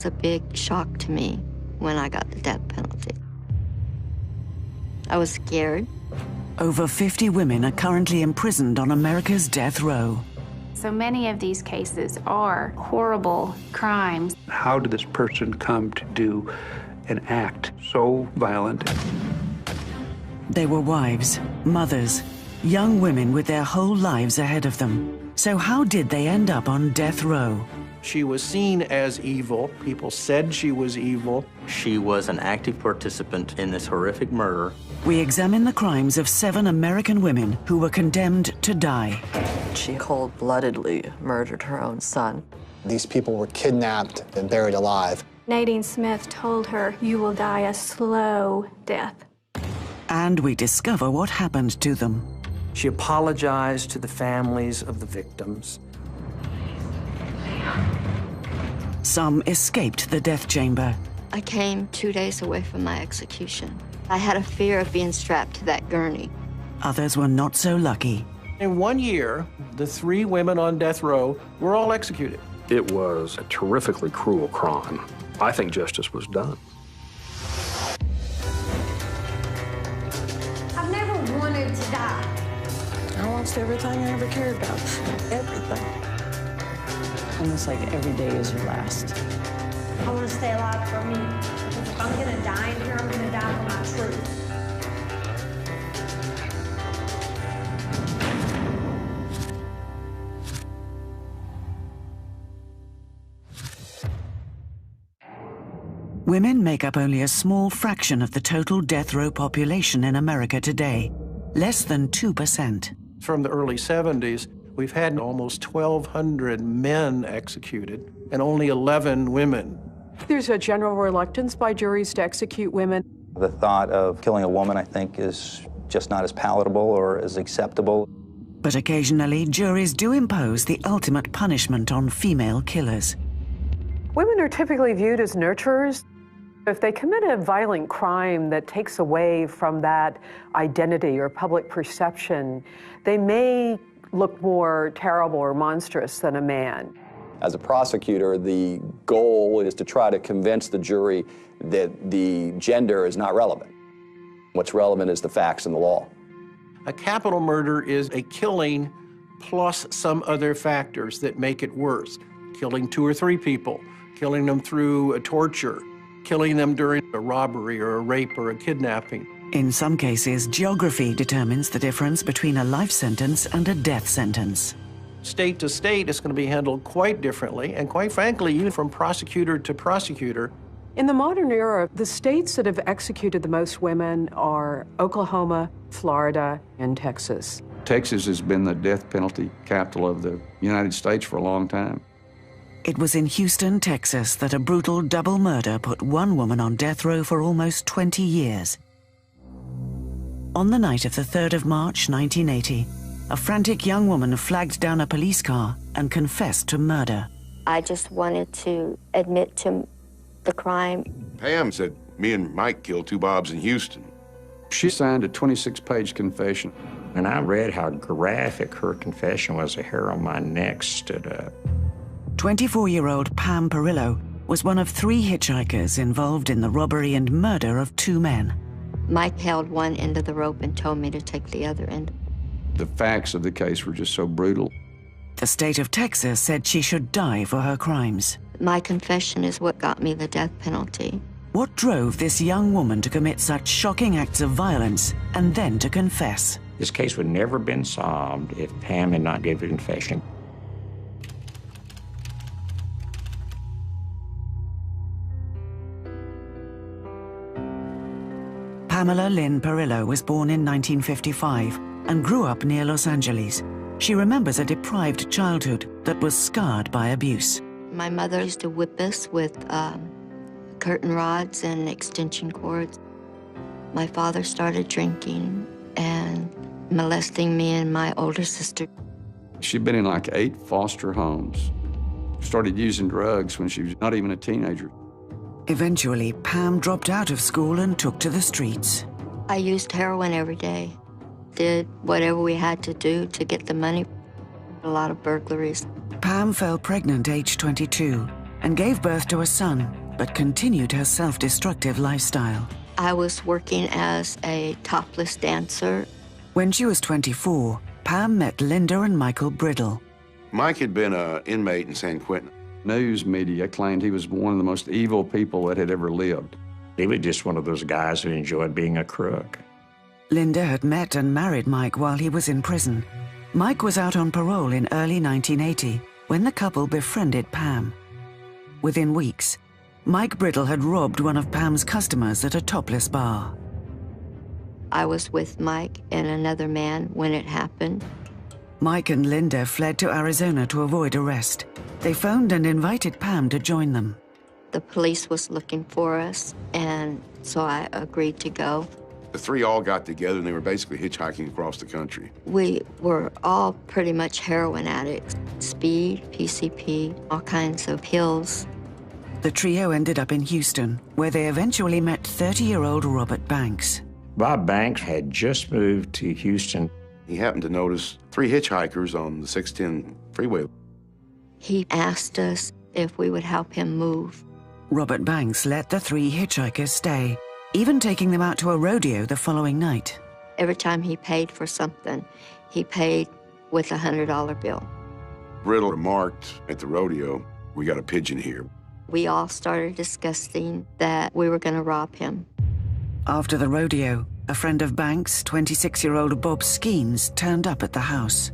It's a big shock to me when I got the death penalty. I was scared. Over 50 women are currently imprisoned on America's death row. So many of these cases are horrible crimes. How did this person come to do an act so violent? They were wives, mothers, young women with their whole lives ahead of them. So how did they end up on death row? She was seen as evil. People said she was evil. She was an active participant in this horrific murder. We examine the crimes of 7 American women who were condemned to die. She cold-bloodedly murdered her own son. These people were kidnapped and buried alive. Nadine Smith told her, "You will die a slow death." And we discover what happened to them. She apologized to the families of the victims. Some escaped the death chamber. I came 2 days away from my execution. I had a fear of being strapped to that gurney. Others were not so lucky. In 1 year, the 3 women on death row were all executed. It was a terrifically cruel crime. I think justice was done. I've never wanted to die. I lost everything I ever cared about. Everything. Almost like every day is your last. I want to stay alive for me. Because if I'm going to die in here, I'm going to die for my truth. Women make up only a small fraction of the total death row population in America today, less than 2%. From the early 70s, we've had almost 1,200 men executed and only 11 women. There's a general reluctance by juries to execute women. The thought of killing a woman, I think, is just not as palatable or as acceptable. But occasionally, juries do impose the ultimate punishment on female killers. Women are typically viewed as nurturers. If they commit a violent crime that takes away from that identity or public perception, they may look more terrible or monstrous than a man. As a prosecutor, the goal is to try to convince the jury that the gender is not relevant. What's relevant is the facts and the law. A capital murder is a killing plus some other factors that make it worse. Killing 2 or 3 people, killing them through a torture, killing them during a robbery or a rape or a kidnapping. In some cases, geography determines the difference between a life sentence and a death sentence. State to state, it's going to be handled quite differently, and quite frankly, even from prosecutor to prosecutor. In the modern era, the states that have executed the most women are Oklahoma, Florida, and Texas. Texas has been the death penalty capital of the United States for a long time. It was in Houston, Texas, that a brutal double murder put one woman on death row for almost 20 years. On the night of the 3rd of March, 1980, a frantic young woman flagged down a police car and confessed to murder. I just wanted to admit to the crime. Pam said me and Mike killed 2 Bobs in Houston. She signed a 26-page confession. When I read how graphic her confession was, the hair on my neck stood up. 24-year-old Pam Perillo was one of 3 hitchhikers involved in the robbery and murder of 2 men. Mike held one end of the rope and told me to take the other end. The facts of the case were just so brutal. The state of Texas said she should die for her crimes. My confession is what got me the death penalty. What drove this young woman to commit such shocking acts of violence and then to confess? This case would never have been solved if Pam had not given a confession. Pamela Lynn Perillo was born in 1955 and grew up near Los Angeles. She remembers a deprived childhood that was scarred by abuse. My mother used to whip us with curtain rods and extension cords. My father started drinking and molesting me and my older sister. She'd been in like 8 foster homes. Started using drugs when she was not even a teenager. Eventually, Pam dropped out of school and took to the streets. I used heroin every day. Did whatever we had to do to get the money. A lot of burglaries. Pam fell pregnant age 22, and gave birth to a son, but continued her self-destructive lifestyle. I was working as a topless dancer. When she was 24, Pam met Linda and Michael Brittle. Mike had been an inmate in San Quentin. News media claimed he was one of the most evil people that had ever lived. He was just one of those guys who enjoyed being a crook. Linda had met and married Mike while he was in prison. Mike was out on parole in early 1980 when the couple befriended Pam. Within weeks, Mike Brittle had robbed one of Pam's customers at a topless bar. I was with Mike and another man when it happened. Mike and Linda fled to Arizona to avoid arrest. They phoned and invited Pam to join them. The police was looking for us, and so I agreed to go. The three all got together and they were basically hitchhiking across the country. We were all pretty much heroin addicts. Speed, PCP, all kinds of pills. The trio ended up in Houston, where they eventually met 30-year-old Robert Banks. Bob Banks had just moved to Houston. He happened to notice three hitchhikers on the 610 freeway. He asked us if we would help him move. Robert Banks let the three hitchhikers stay, even taking them out to a rodeo the following night. Every time he paid for something, he paid with a $100 bill. Brittle remarked at the rodeo, "We got a pigeon here." We all started discussing that we were going to rob him. After the rodeo, a friend of Banks, 26-year-old Bob Skeens, turned up at the house.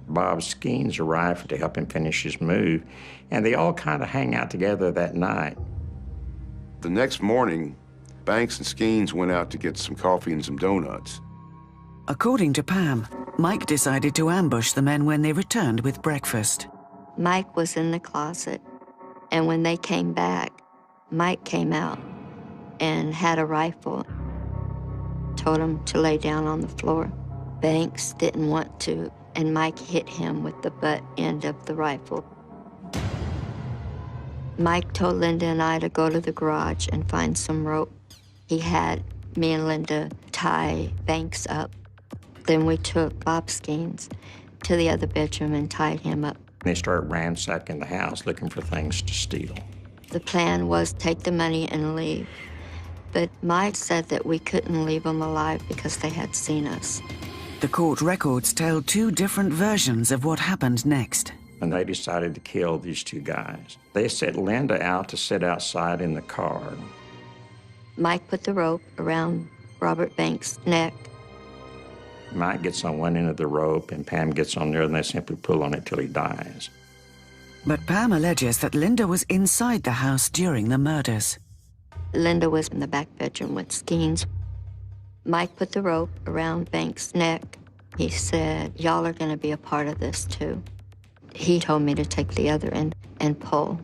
Bob Skeens arrived to help him finish his move, and they all kind of hang out together that night. The next morning, Banks and Skeens went out to get some coffee and some donuts. According to Pam, Mike decided to ambush the men when they returned with breakfast. Mike was in the closet, and when they came back, Mike came out and had a rifle. Told him to lay down on the floor. Banks didn't want to, and Mike hit him with the butt end of the rifle. Mike told Linda and I to go to the garage and find some rope. He had me and Linda tie Banks up. Then we took Bob Skeens to the other bedroom and tied him up. They started ransacking the house looking for things to steal. The plan was take the money and leave. But Mike said that we couldn't leave them alive because they had seen us. The court records tell two different versions of what happened next. And they decided to kill these two guys. They set Linda out to sit outside in the car. Mike put the rope around Robert Banks' neck. Mike gets on one end of the rope and Pam gets on there, and they simply pull on it till he dies. But Pam alleges that Linda was inside the house during the murders. Linda was in the back bedroom with Skeens. Mike put the rope around Banks' neck. He said, "Y'all are going to be a part of this too." He told me to take the other end and pull.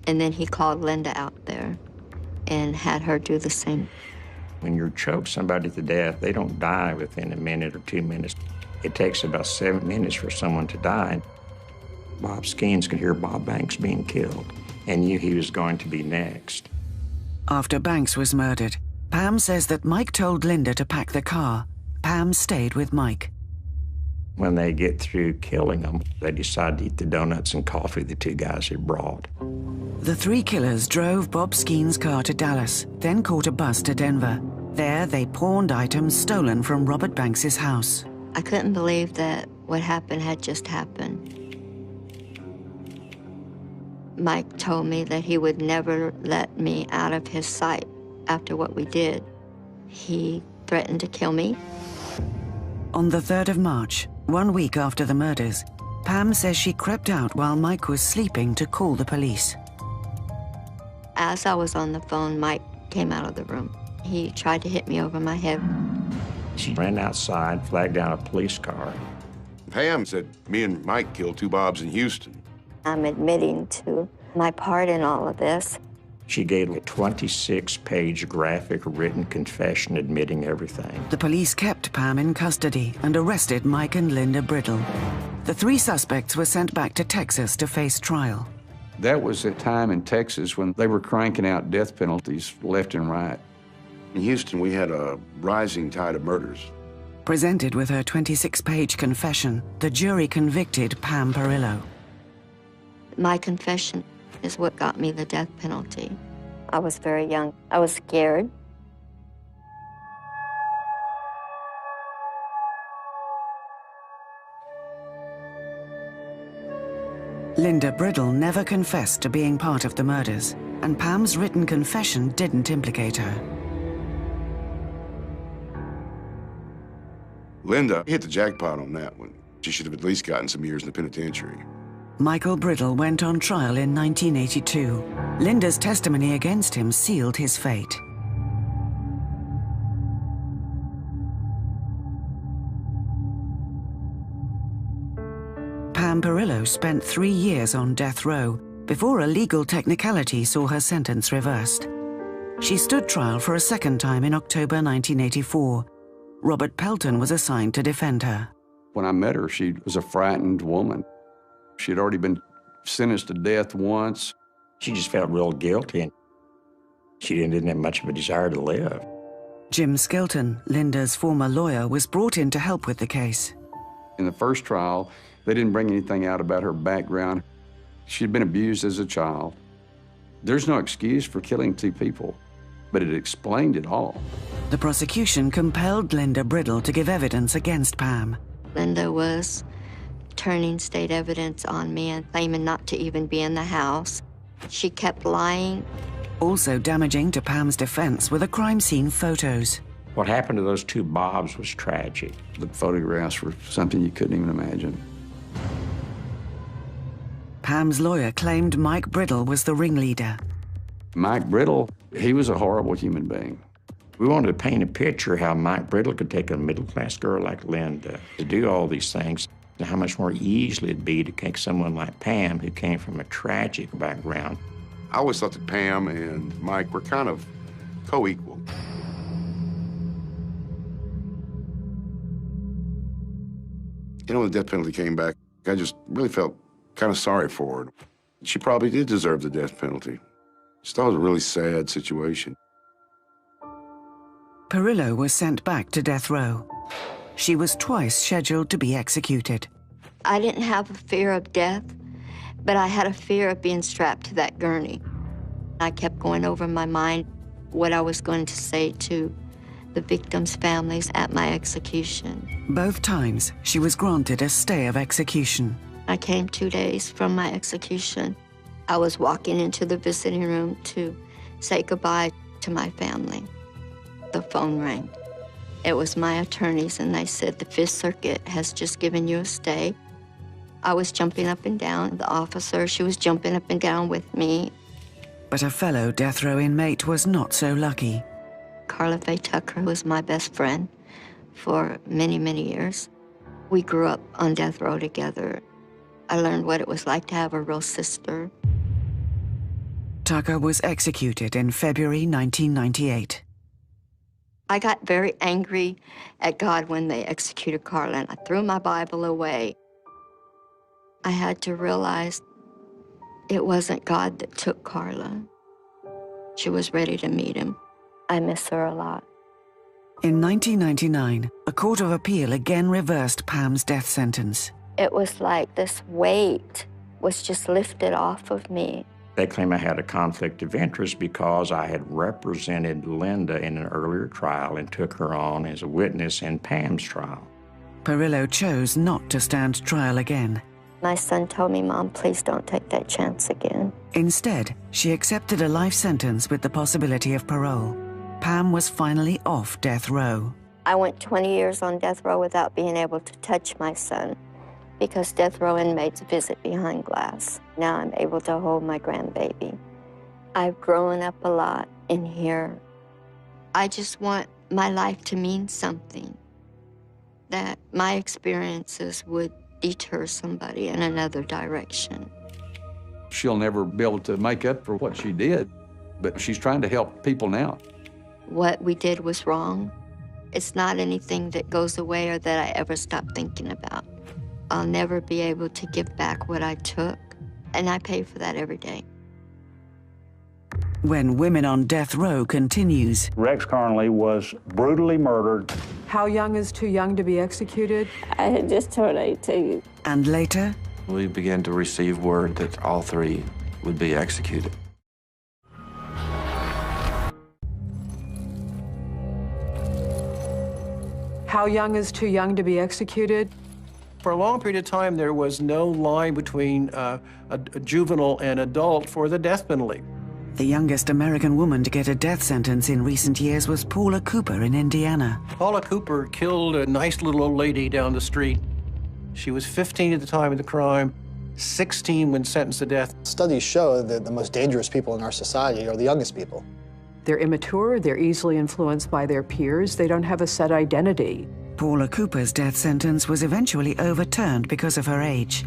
And then he called Linda out there and had her do the same. When you choke somebody to death, they don't die within a minute or 2 minutes. It takes about 7 minutes for someone to die. Bob Skeens could hear Bob Banks being killed and knew he was going to be next. After Banks was murdered, Pam says that Mike told Linda to pack the car. Pam stayed with Mike. When they get through killing them, they decide to eat the donuts and coffee the two guys had brought. The three killers drove Bob Skeens' car to Dallas, then caught a bus to Denver. There, they pawned items stolen from Robert Banks' house. I couldn't believe that what happened had just happened. Mike told me that he would never let me out of his sight after what we did. He threatened to kill me. On the 3rd of March, 1 week after the murders, Pam says she crept out while Mike was sleeping to call the police. As I was on the phone, Mike came out of the room. He tried to hit me over my head. She ran outside, flagged down a police car. Pam said, "Me and Mike killed two Bobs in Houston." I'm admitting to my part in all of this. She gave a 26-page graphic written confession admitting everything. The police kept Pam in custody and arrested Mike and Linda Brittle. The three suspects were sent back to Texas to face trial. That was a time in Texas when they were cranking out death penalties left and right. In Houston, we had a rising tide of murders. Presented with her 26-page confession, the jury convicted Pam Perillo. My confession is what got me the death penalty. I was very young. I was scared. Linda Brittle never confessed to being part of the murders, and Pam's written confession didn't implicate her. Linda hit the jackpot on that one. She should have at least gotten some years in the penitentiary. Michael Brittle went on trial in 1982. Linda's testimony against him sealed his fate. Pam Perillo spent 3 years on death row before a legal technicality saw her sentence reversed. She stood trial for a second time in October 1984. Robert Pelton was assigned to defend her. When I met her, she was a frightened woman. She had already been sentenced to death once. She just felt real guilty, and she didn't have much of a desire to live. Jim Skelton, Linda's former lawyer, was brought in to help with the case. In the first trial, they didn't bring anything out about her background. She'd been abused as a child. There's no excuse for killing 2 people, but it explained it all. The prosecution compelled Linda Brittle to give evidence against Pam. Linda was turning state evidence on me and claiming not to even be in the house. She kept lying. Also damaging to Pam's defense were the crime scene photos. What happened to those 2 Bobs was tragic. The photographs were something you couldn't even imagine. Pam's lawyer claimed Mike Brittle was the ringleader. Mike Brittle, he was a horrible human being. We wanted to paint a picture how Mike Brittle could take a middle-class girl like Linda to do all these things, and how much more easily it'd be to take someone like Pam, who came from a tragic background. I always thought that Pam and Mike were kind of co-equal. You know, when the death penalty came back, I just really felt kind of sorry for her. She probably did deserve the death penalty. Just thought it was a really sad situation. Perillo was sent back to death row. She was twice scheduled to be executed. I didn't have a fear of death, but I had a fear of being strapped to that gurney. I kept going over in my mind what I was going to say to the victims' families at my execution. Both times, she was granted a stay of execution. I came 2 days from my execution. I was walking into the visiting room to say goodbye to my family. The phone rang. It was my attorneys, and they said the Fifth Circuit has just given you a stay. I was jumping up and down. The officer, she was jumping up and down with me. But a fellow death row inmate was not so lucky. Carla Faye Tucker was my best friend for many, many years. We grew up on death row together. I learned what it was like to have a real sister. Tucker was executed in February 1998. I got very angry at God when they executed Carla, and I threw my Bible away. I had to realize it wasn't God that took Carla. She was ready to meet him. I miss her a lot. In 1999, a court of appeal again reversed Pam's death sentence. It was like this weight was just lifted off of me. They claim I had a conflict of interest because I had represented Linda in an earlier trial and took her on as a witness in Pam's trial. Perillo chose not to stand trial again. My son told me, Mom, please don't take that chance again. Instead, she accepted a life sentence with the possibility of parole. Pam was finally off death row. I went 20 years on death row without being able to touch my son because death row inmates visit behind glass. Now I'm able to hold my grandbaby. I've grown up a lot in here. I just want my life to mean something, that my experiences would deter somebody in another direction. She'll never be able to make up for what she did, but she's trying to help people now. What we did was wrong. It's not anything that goes away or that I ever stop thinking about. I'll never be able to give back what I took, and I pay for that every day. When Women on Death Row continues. Rex Carnley was brutally murdered. How young is too young to be executed? I had just turned 18. And later, We began to receive word that all three would be executed. How young is too young to be executed? For a long period of time, there was no line between a juvenile and adult for the death penalty. The youngest American woman to get a death sentence in recent years was Paula Cooper in Indiana. Paula Cooper killed a nice little old lady down the street. She was 15 at the time of the crime, 16 when sentenced to death. Studies show that the most dangerous people in our society are the youngest people. They're immature, they're easily influenced by their peers, they don't have a set identity. Paula Cooper's death sentence was eventually overturned because of her age.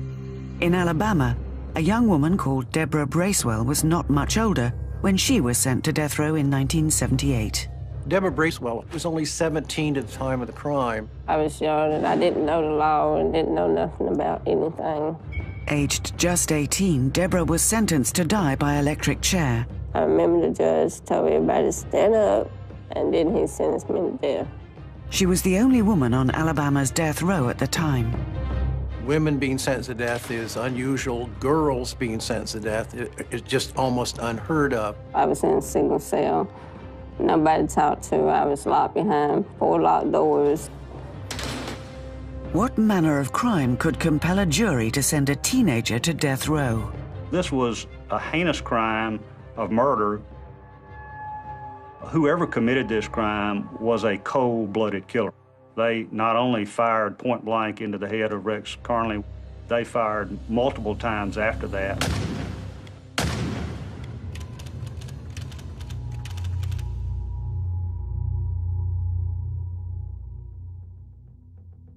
In Alabama, a young woman called Deborah Bracewell was not much older when she was sent to death row in 1978. Deborah Bracewell was only 17 at the time of the crime. I was young and I didn't know the law and didn't know nothing about anything. Aged just 18, Deborah was sentenced to die by electric chair. I remember the judge told everybody to stand up, and then he sentenced me to death. She was the only woman on Alabama's death row at the time. Women being sentenced to death is unusual. Girls being sentenced to death is just almost unheard of. I was in a single cell. Nobody to talk to. I was locked behind 4 locked doors. What manner of crime could compel a jury to send a teenager to death row? This was a heinous crime of murder. Whoever committed this crime was a cold-blooded killer. They not only fired point blank into the head of Rex Carnley, they fired multiple times after that.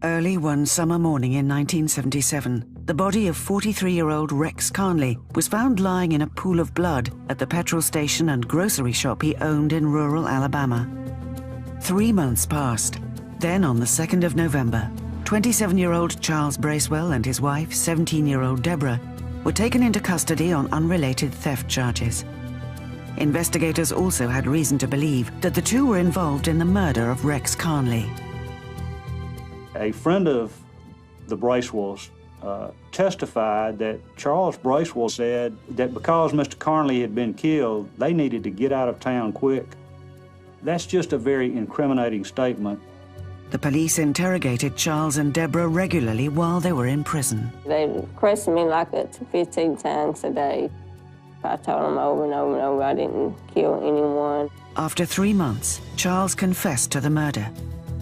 Early one summer morning in 1977, the body of 43-year-old Rex Carnley was found lying in a pool of blood at the petrol station and grocery shop he owned in rural Alabama. 3 months passed. Then, on the 2nd of November, 27-year-old Charles Bracewell and his wife, 17-year-old Deborah, were taken into custody on unrelated theft charges. Investigators also had reason to believe that the two were involved in the murder of Rex Carnley. A friend of the Bracewells testified that Charles Bracewell said that because Mr. Carnley had been killed, they needed to get out of town quick. That's just a very incriminating statement. The police interrogated Charles and Deborah regularly while they were in prison. They questioned me like up to 15 times a day. I told them over and over and over I didn't kill anyone. After 3 months, Charles confessed to the murder.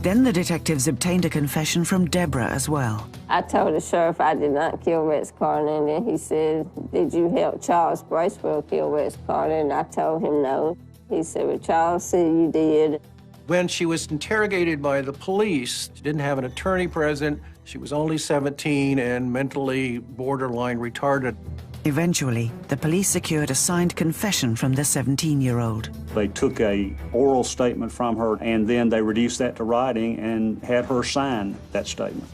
Then the detectives obtained a confession from Deborah as well. I told the sheriff I did not kill Rex Carnley, and then he said, "Did you help Charles Bracewell kill Rex Carnley?" And I told him no. He said, "Well, Charles said you did." When she was interrogated by the police, she didn't have an attorney present. She was only 17 and mentally borderline retarded. Eventually, the police secured a signed confession from the 17-year-old. They took an oral statement from her, and then they reduced that to writing and had her sign that statement.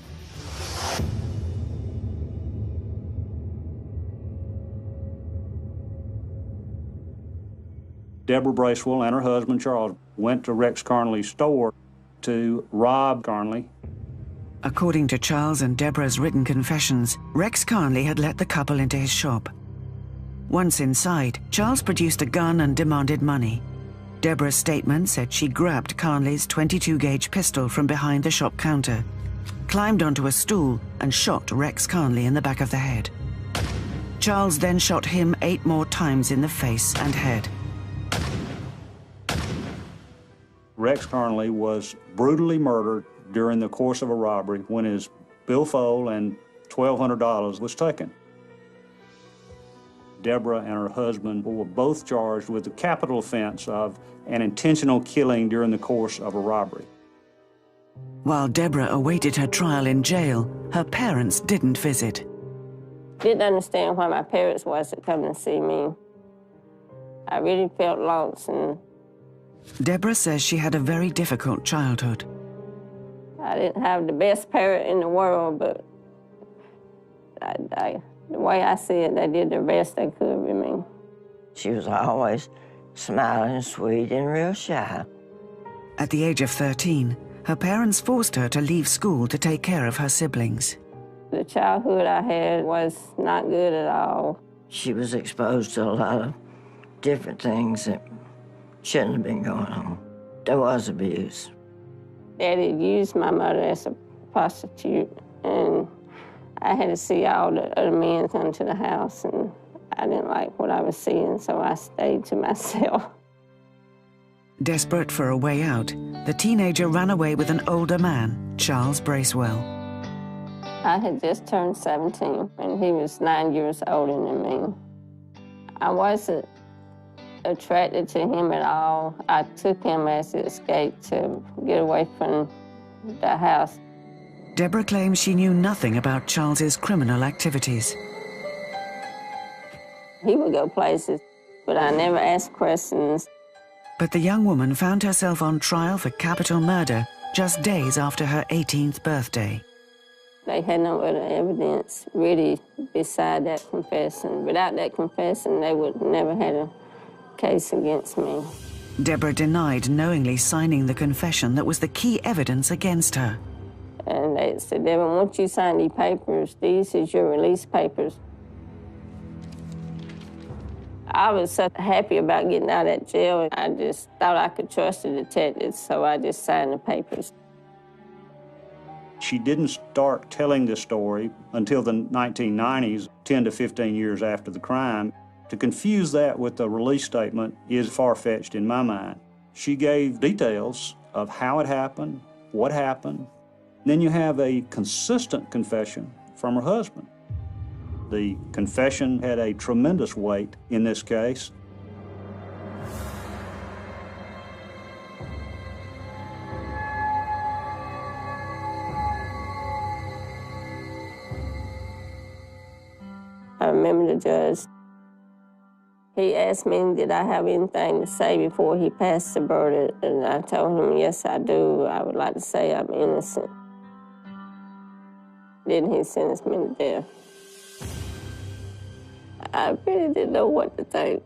Deborah Bracewell and her husband, Charles, went to Rex Carnley's store to rob Carnley. According to Charles and Deborah's written confessions, Rex Carnley had let the couple into his shop. Once inside, Charles produced a gun and demanded money. Deborah's statement said she grabbed Carnley's 22-gauge pistol from behind the shop counter, climbed onto a stool, and shot Rex Carnley in the back of the head. Charles then shot him 8 more times in the face and head. Rex Carnley was brutally murdered during the course of a robbery when his billfold and $1,200 was taken. Deborah and her husband were both charged with the capital offense of an intentional killing during the course of a robbery. While Deborah awaited her trial in jail, her parents didn't visit. Didn't understand why my parents wasn't coming to see me. I really felt lost. And Deborah says she had a very difficult childhood. I didn't have the best parent in the world, but the way I see it, they did their best they could with me. She was always smiling, sweet, and real shy. At the age of 13, her parents forced her to leave school to take care of her siblings. The childhood I had was not good at all. She was exposed to a lot of different things that shouldn't have been going on. There was abuse. Daddy used my mother as a prostitute, and I had to see all the other men come to the house, and I didn't like what I was seeing, so I stayed to myself. Desperate for a way out, the teenager ran away with an older man, Charles Bracewell. I had just turned 17, and he was 9 years older than me. I wasn't attracted to him at all. I took him as an escape to get away from the house. Deborah claims she knew nothing about Charles's criminal activities. He would go places, but I never asked questions. But the young woman found herself on trial for capital murder just days after her 18th birthday. They had no other evidence, really, beside that confession. Without that confession, they would never had a case against me. Deborah denied knowingly signing the confession that was the key evidence against her. And they said, Deborah, once you sign these papers, these is your release papers. I was so happy about getting out of that jail. I just thought I could trust the detectives, so I just signed the papers. She didn't start telling this story until the 1990s, 10 to 15 years after the crime. To confuse that with the release statement is far-fetched in my mind. She gave details of how it happened, what happened. Then you have a consistent confession from her husband. The confession had a tremendous weight in this case. I remember the judge. He asked me, did I have anything to say before he passed the verdict? And I told him, yes, I do. I would like to say I'm innocent. Then he sentenced me to death. I really didn't know what to think.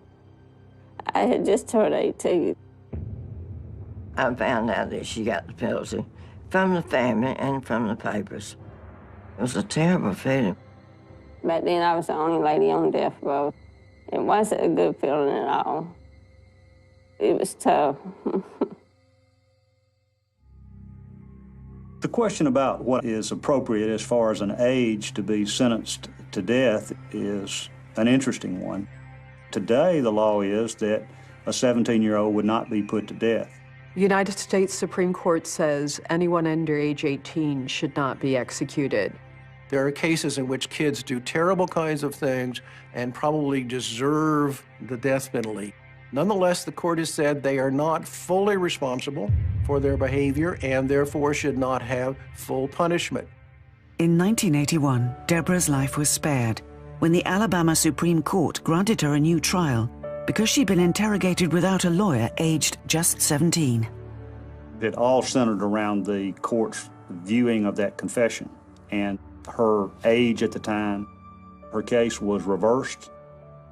I had just turned 18. I found out that she got the penalty from the family and from the papers. It was a terrible feeling. Back then, I was the only lady on death row. It wasn't a good feeling at all. It was tough. The question about what is appropriate as far as an age to be sentenced to death is an interesting one. Today, the law is that a 17-year-old would not be put to death. The United States Supreme Court says anyone under age 18 should not be executed. There are cases in which kids do terrible kinds of things and probably deserve the death penalty. Nonetheless, the court has said they are not fully responsible for their behavior and therefore should not have full punishment. In 1981, Deborah's life was spared when the Alabama Supreme Court granted her a new trial because she'd been interrogated without a lawyer aged just 17. It all centered around the court's viewing of that confession and her age at the time. Her case was reversed.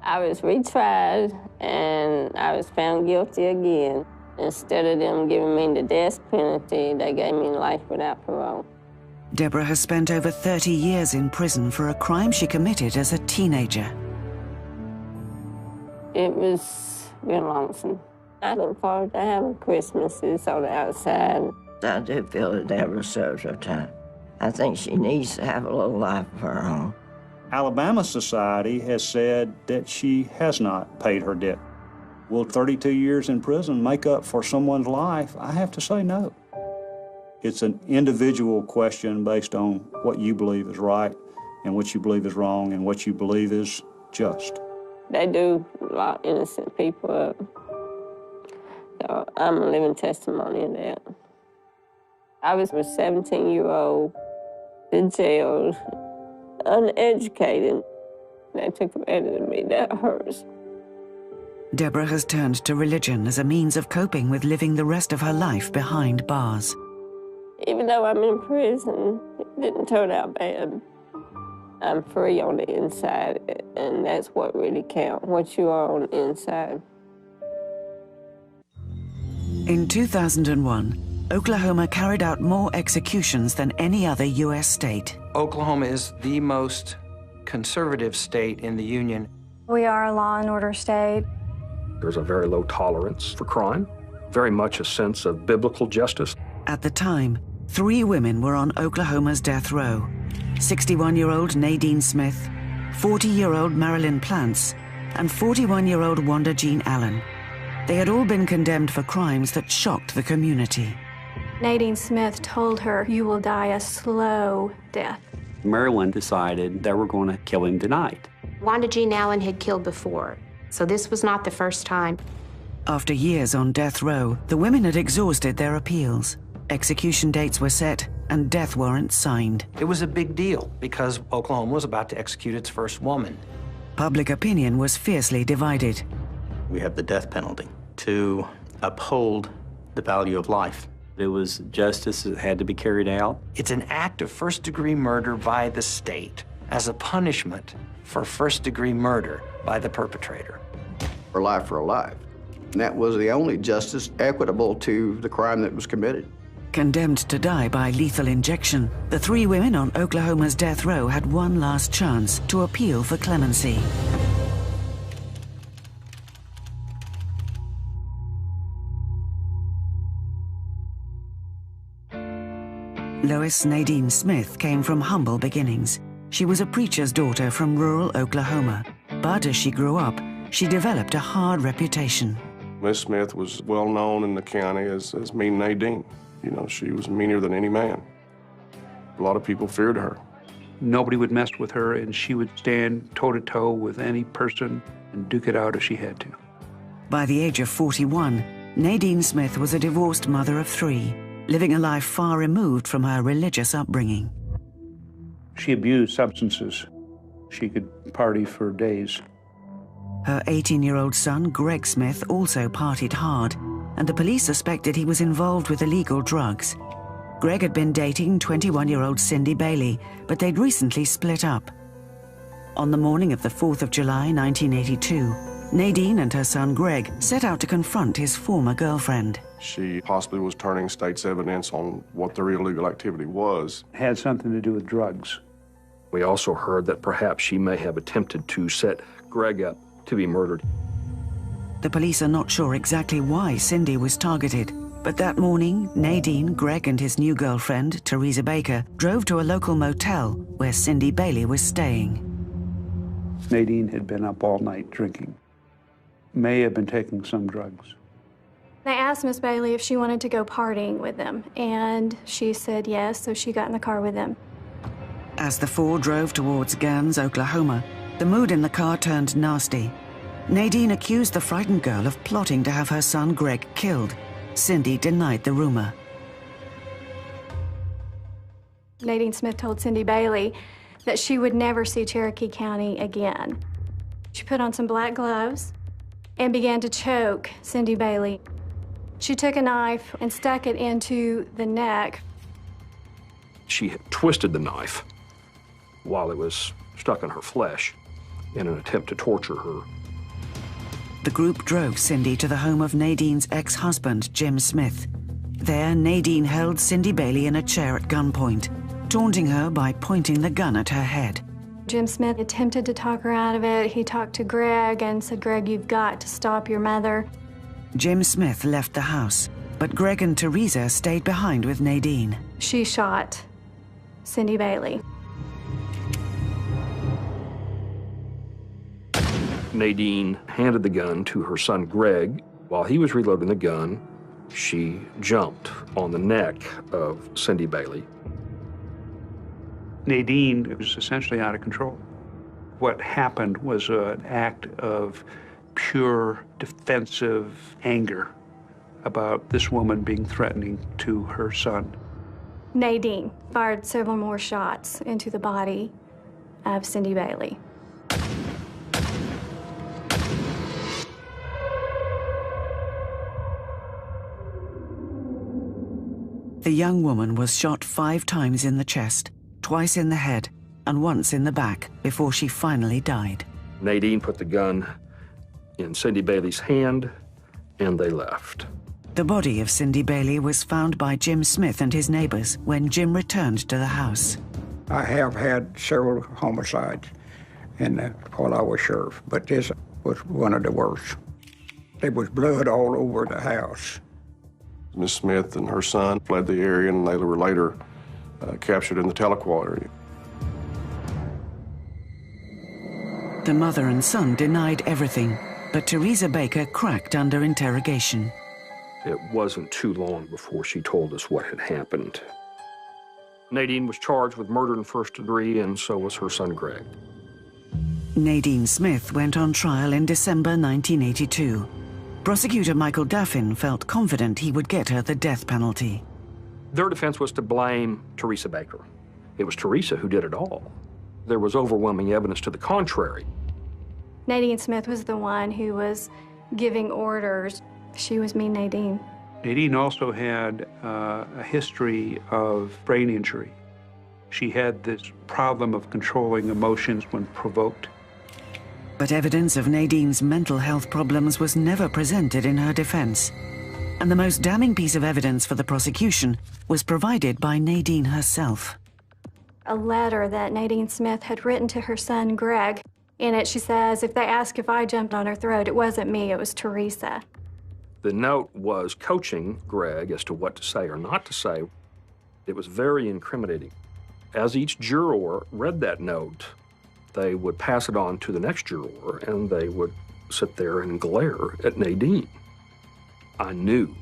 I was retried, and I was found guilty again. Instead of them giving me the death penalty, they gave me life without parole. Deborah has spent over 30 years in prison for a crime she committed as a teenager. It was real lonesome. I look forward to having Christmases on the outside. I do feel that Deborah served her time. I think she needs to have a little life of her own. Alabama society has said that she has not paid her debt. Will 32 years in prison make up for someone's life? I have to say no. It's an individual question based on what you believe is right and what you believe is wrong and what you believe is just. They do lock innocent people up. So I'm a living testimony of that. I was a 17-year-old in jail, uneducated. They took advantage of me. That hurts. Deborah has turned to religion as a means of coping with living the rest of her life behind bars. Even though I'm in prison, it didn't turn out bad. I'm free on the inside, and that's what really counts, what you are on the inside. In 2001, Oklahoma carried out more executions than any other U.S. state. Oklahoma is the most conservative state in the Union. We are a law and order state. There's a very low tolerance for crime, very much a sense of biblical justice. At the time, 3 women were on Oklahoma's death row: 61-year-old Nadine Smith, 40-year-old Marilyn Plants, and 41-year-old Wanda Jean Allen. They had all been condemned for crimes that shocked the community. Nadine Smith told her, "You will die a slow death." Marilyn decided they were going to kill him tonight. Wanda Jean Allen had killed before, so this was not the first time. After years on death row, the women had exhausted their appeals. Execution dates were set and death warrants signed. It was a big deal because Oklahoma was about to execute its first woman. Public opinion was fiercely divided. We have the death penalty to uphold the value of life. It was justice that had to be carried out. It's an act of first-degree murder by the state as a punishment for first-degree murder by the perpetrator. For a life. And that was the only justice equitable to the crime that was committed. Condemned to die by lethal injection, the 3 women on Oklahoma's death row had one last chance to appeal for clemency. Lois Nadine Smith came from humble beginnings. She was a preacher's daughter from rural Oklahoma. But as she grew up, she developed a hard reputation. Miss Smith was well known in the county as Mean Nadine. You know, she was meaner than any man. A lot of people feared her. Nobody would mess with her, and she would stand toe-to-toe with any person and duke it out if she had to. By the age of 41, Nadine Smith was a divorced mother of 3, living a life far removed from her religious upbringing. She abused substances. She could party for days. Her 18-year-old son, Greg Smith, also partied hard, and the police suspected he was involved with illegal drugs. Greg had been dating 21-year-old Cindy Bailey, but they'd recently split up. On the morning of the 4th of July, 1982, Nadine and her son Greg set out to confront his former girlfriend. She possibly was turning state's evidence on what their illegal activity was. It had something to do with drugs. We also heard that perhaps she may have attempted to set Greg up to be murdered. The police are not sure exactly why Cindy was targeted, but that morning, Nadine, Greg, and his new girlfriend, Teresa Baker, drove to a local motel where Cindy Bailey was staying. Nadine had been up all night drinking. May have been taking some drugs. They asked Miss Bailey if she wanted to go partying with them, and she said yes, so she got in the car with them. As the 4 drove towards Gans, Oklahoma, the mood in the car turned nasty. Nadine accused the frightened girl of plotting to have her son Greg killed. Cindy denied the rumor. Nadine Smith told Cindy Bailey that she would never see Cherokee County again. She put on some black gloves and began to choke Cindy Bailey. She took a knife and stuck it into the neck. She had twisted the knife while it was stuck in her flesh in an attempt to torture her. The group drove Cindy to the home of Nadine's ex-husband, Jim Smith. There, Nadine held Cindy Bailey in a chair at gunpoint, taunting her by pointing the gun at her head. Jim Smith attempted to talk her out of it. He talked to Greg and said, "Greg, you've got to stop your mother." Jim Smith left the house, but Greg and Teresa stayed behind with Nadine. She shot Cindy Bailey. Nadine handed the gun to her son Greg. While he was reloading the gun, she jumped on the neck of Cindy Bailey. Nadine was essentially out of control. What happened was an act of pure defensive anger about this woman being threatening to her son. Nadine fired several more shots into the body of Cindy Bailey. The young woman was shot 5 times in the chest, twice in the head, and once in the back before she finally died. Nadine put the gun in Cindy Bailey's hand, and they left. The body of Cindy Bailey was found by Jim Smith and his neighbors when Jim returned to the house. I have had several homicides while I was sheriff, but this was one of the worst. There was blood all over the house. Miss Smith and her son fled the area, and they were later captured in the Tahlequah area. The mother and son denied everything, but Teresa Baker cracked under interrogation. It wasn't too long before she told us what had happened. Nadine was charged with murder in first degree, and so was her son Greg. Nadine Smith went on trial in December 1982. Prosecutor Michael Daffin felt confident he would get her the death penalty. Their defense was to blame Teresa Baker. It was Teresa who did it all. There was overwhelming evidence to the contrary. Nadine Smith was the one who was giving orders. She was Mean Nadine. Nadine also had a history of brain injury. She had this problem of controlling emotions when provoked. But evidence of Nadine's mental health problems was never presented in her defense. And the most damning piece of evidence for the prosecution was provided by Nadine herself. A letter that Nadine Smith had written to her son, Greg. In it, she says, if they ask if I jumped on her throat, it wasn't me, it was Teresa. The note was coaching Greg as to what to say or not to say. It was very incriminating. As each juror read that note, they would pass it on to the next juror, and they would sit there and glare at Nadine. I knew,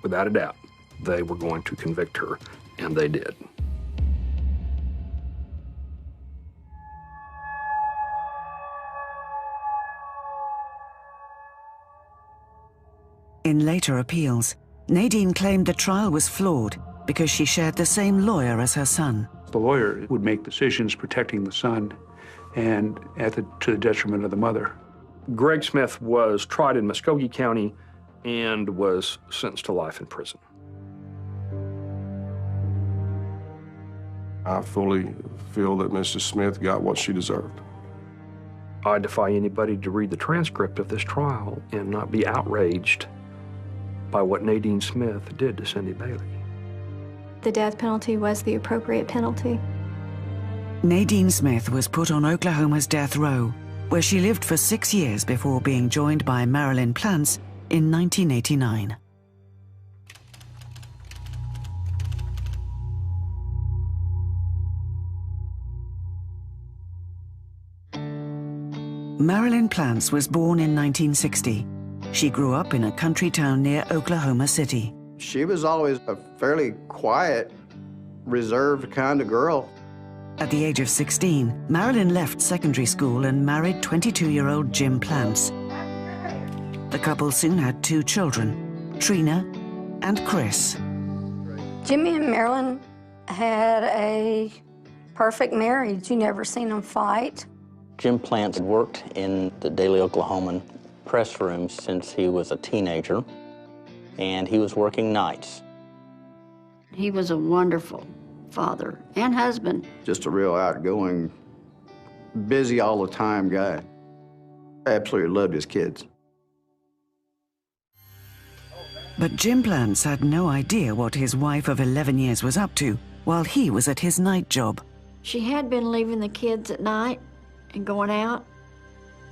without a doubt, they were going to convict her, and they did. In later appeals, Nadine claimed the trial was flawed because she shared the same lawyer as her son. The lawyer would make decisions protecting the son and to the detriment of the mother. Greg Smith was tried in Muskogee County and was sentenced to life in prison. I fully feel that Mrs. Smith got what she deserved. I defy anybody to read the transcript of this trial and not be outraged by what Nadine Smith did to Cindy Bailey. The death penalty was the appropriate penalty. Nadine Smith was put on Oklahoma's death row, where she lived for 6 years before being joined by Marilyn Plantz in 1989. Marilyn Plantz was born in 1960. She grew up in a country town near Oklahoma City. She was always a fairly quiet, reserved kind of girl. At the age of 16, Marilyn left secondary school and married 22-year-old Jim Plantz. The couple soon had 2 children, Trina and Chris. Jimmy and Marilyn had a perfect marriage. You never seen them fight. Jim Plantz had worked in the Daily Oklahoman press room since he was a teenager, and he was working nights. He was a wonderful father and husband. Just a real outgoing, busy all the time guy. Absolutely loved his kids. But Jim Plantz had no idea what his wife of 11 years was up to while he was at his night job. She had been leaving the kids at night and going out.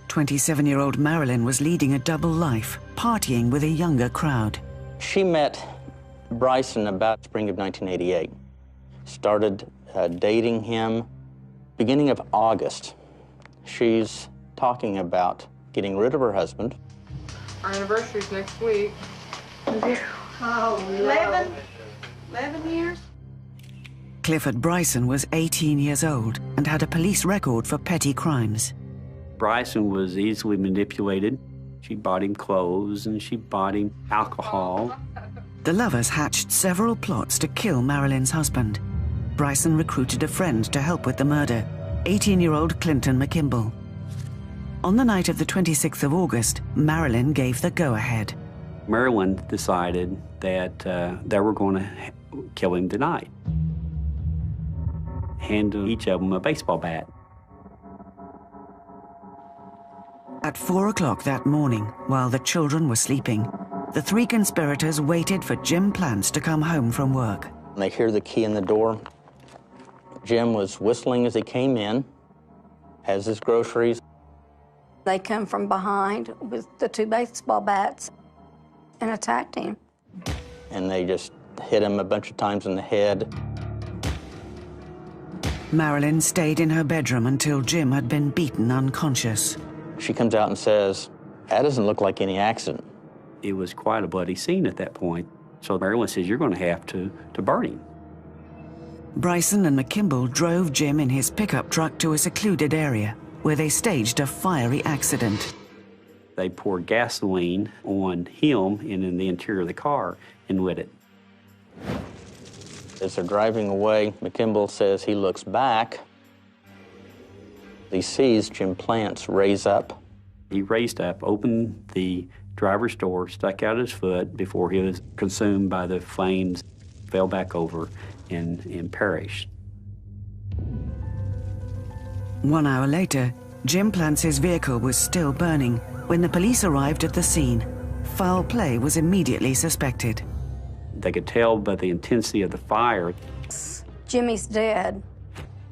27-year-old Marilyn was leading a double life, partying with a younger crowd. She met Bryson about spring of 1988. Started dating him beginning of August. She's talking about getting rid of her husband. Our anniversary's next week. Oh, 11 years? Clifford Bryson was 18 years old and had a police record for petty crimes. Bryson was easily manipulated. She bought him clothes and she bought him alcohol. The lovers hatched several plots to kill Marilyn's husband. Bryson recruited a friend to help with the murder, 18-year-old Clinton McKimble. On the night of the 26th of August, Marilyn gave the go-ahead. Marilyn decided that they were going to kill him tonight. Handed each of them a baseball bat. At 4 o'clock that morning, while the children were sleeping, the three conspirators waited for Jim Plants to come home from work. They hear the key in the door. Jim was whistling as he came in, has his groceries. They come from behind with the 2 baseball bats and attacked him. And they just hit him a bunch of times in the head. Marilyn stayed in her bedroom until Jim had been beaten unconscious. She comes out and says, "That doesn't look like any accident." It was quite a bloody scene at that point. So Marilyn says, "You're going to have to burn him." Bryson and McKimble drove Jim in his pickup truck to a secluded area where they staged a fiery accident. They poured gasoline on him and in the interior of the car and lit it. As they're driving away, McKimble says he looks back. He sees Jim Plants raise up. He raised up, opened the driver's door, stuck out his foot before he was consumed by the flames, fell back over, and perished. 1 hour later, Jim Plants' vehicle was still burning. When the police arrived at the scene, foul play was immediately suspected. They could tell by the intensity of the fire. Jimmy's dead.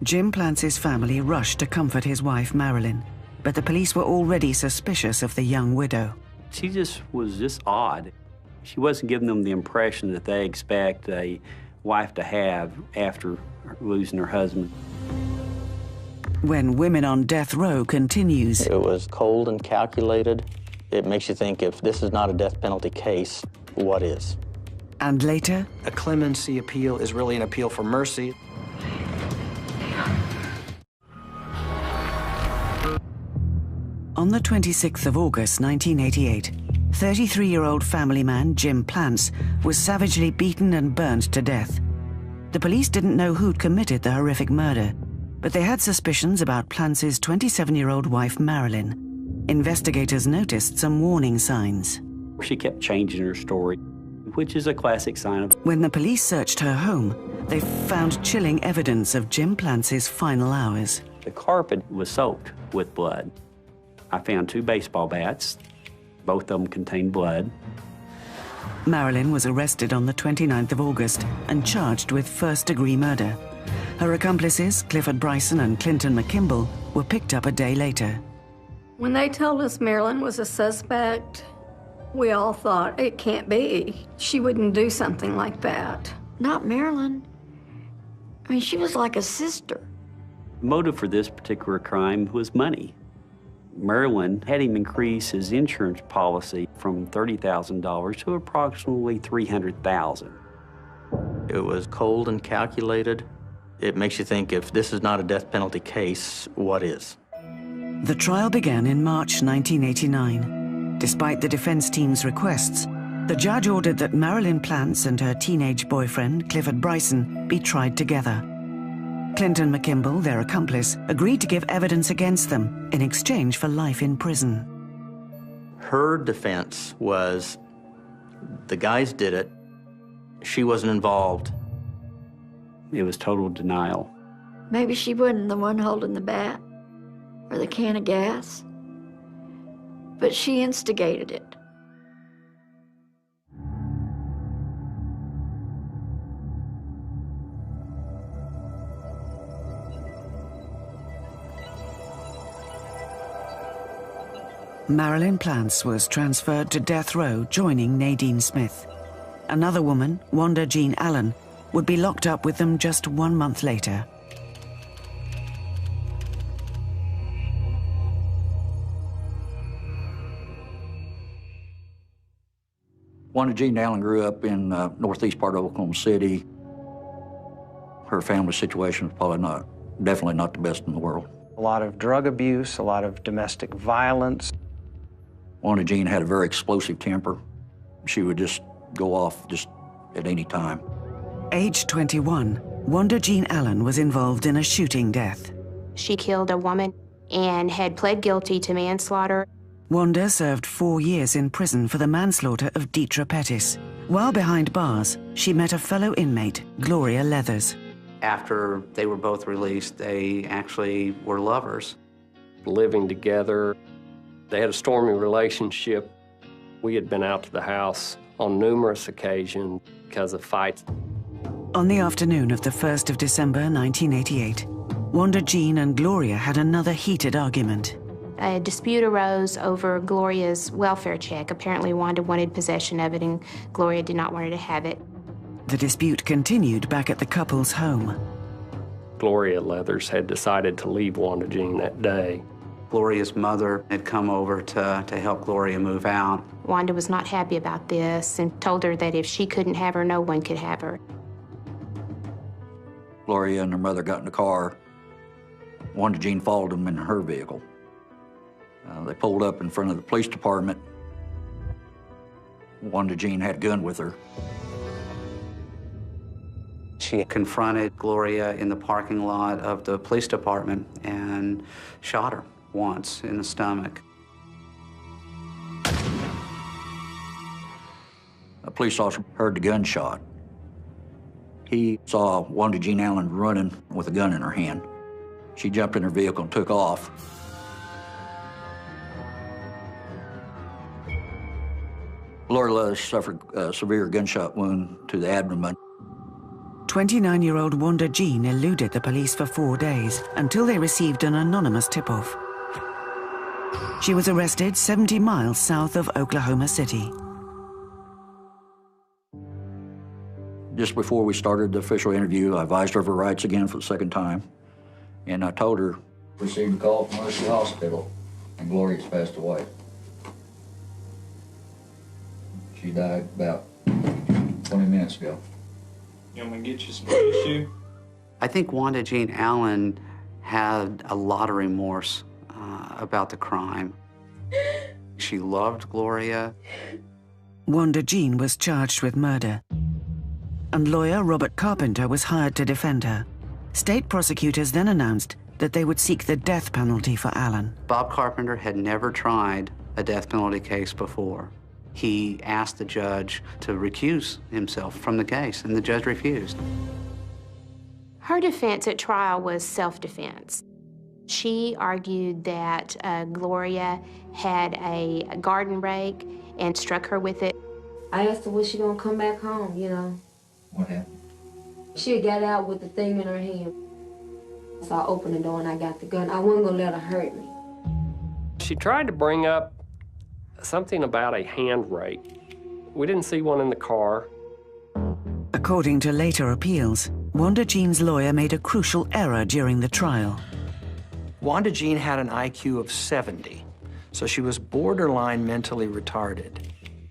Jim Plants' family rushed to comfort his wife, Marilyn, but the police were already suspicious of the young widow. She was just odd. She wasn't giving them the impression that they expect a wife to have after losing her husband. When Women on Death Row continues. It was cold and calculated. It makes you think, if this is not a death penalty case, what is? And later, a clemency appeal is really an appeal for mercy. On the 26th of August, 1988, 33-year-old family man Jim Plants was savagely beaten and burned to death. The police didn't know who'd committed the horrific murder, but they had suspicions about Plants' 27-year-old wife, Marilyn. Investigators noticed some warning signs. She kept changing her story, which is a classic sign of... When the police searched her home, they found chilling evidence of Jim Plants' final hours. The carpet was soaked with blood. I found 2 baseball bats. Both of them contained blood. Marilyn was arrested on the 29th of August and charged with first-degree murder. Her accomplices, Clifford Bryson and Clinton McKimble, were picked up a day later. When they told us Marilyn was a suspect, we all thought, it can't be. She wouldn't do something like that. Not Marilyn. I mean, she was like a sister. The motive for this particular crime was money. Marilyn had him increase his insurance policy from $30,000 to approximately $300,000. It was cold and calculated. It makes you think, if this is not a death penalty case, what is? The trial began in March 1989. Despite the defense team's requests, the judge ordered that Marilyn Plants and her teenage boyfriend, Clifford Bryson, be tried together. Clinton McKimble, their accomplice, agreed to give evidence against them in exchange for life in prison. Her defense was, the guys did it, she wasn't involved. It was total denial. Maybe she wasn't the one holding the bat or the can of gas, but she instigated it. Marilyn Plants was transferred to death row, joining Nadine Smith. Another woman, Wanda Jean Allen, would be locked up with them just 1 month later. Wanda Jean Allen grew up in northeast part of Oklahoma City. Her family situation was probably definitely not the best in the world. A lot of drug abuse, a lot of domestic violence. Wanda Jean had a very explosive temper. She would just go off just at any time. Aged 21, Wanda Jean Allen was involved in a shooting death. She killed a woman and had pled guilty to manslaughter. Wanda served 4 years in prison for the manslaughter of Deetra Pettis. While behind bars, she met a fellow inmate, Gloria Leathers. After they were both released, they actually were lovers. Living together, they had a stormy relationship. We had been out to the house on numerous occasions because of fights. On the afternoon of the 1st of December 1988, Wanda Jean and Gloria had another heated argument. A dispute arose over Gloria's welfare check. Apparently, Wanda wanted possession of it, and Gloria did not want her to have it. The dispute continued back at the couple's home. Gloria Leathers had decided to leave Wanda Jean that day. Gloria's mother had come over to help Gloria move out. Wanda was not happy about this and told her that if she couldn't have her, no one could have her. Gloria and her mother got in the car. Wanda Jean followed them in her vehicle. They pulled up in front of the police department. Wanda Jean had a gun with her. She confronted Gloria in the parking lot of the police department and shot her once in the stomach. A police officer heard the gunshot. He saw Wanda Jean Allen running with a gun in her hand. She jumped in her vehicle and took off. Gloria Leathers suffered a severe gunshot wound to the abdomen. 29-year-old Wanda Jean eluded the police for 4 days until they received an anonymous tip-off. She was arrested 70 miles south of Oklahoma City. Just before we started the official interview, I advised her of her rights again for the second time. And I told her, received a call from Mercy Hospital, and Gloria's passed away. She died about 20 minutes ago. You want me to get you some tissue? I think Wanda Jean Allen had a lot of remorse about the crime. She loved Gloria. Wanda Jean was charged with murder, and lawyer Robert Carpenter was hired to defend her. State prosecutors then announced that they would seek the death penalty for Allen. Bob Carpenter had never tried a death penalty case before. He asked the judge to recuse himself from the case, and the judge refused. Her defense at trial was self-defense. She argued that Gloria had a garden rake and struck her with it. I asked her, was she gonna come back home, you know? What happened? She had got out with the thing in her hand. So I opened the door and I got the gun. I wasn't gonna let her hurt me. She tried to bring up something about a hand rake. We didn't see one in the car. According to later appeals, Wanda Jean's lawyer made a crucial error during the trial. Wanda Jean had an IQ of 70, so she was borderline mentally retarded.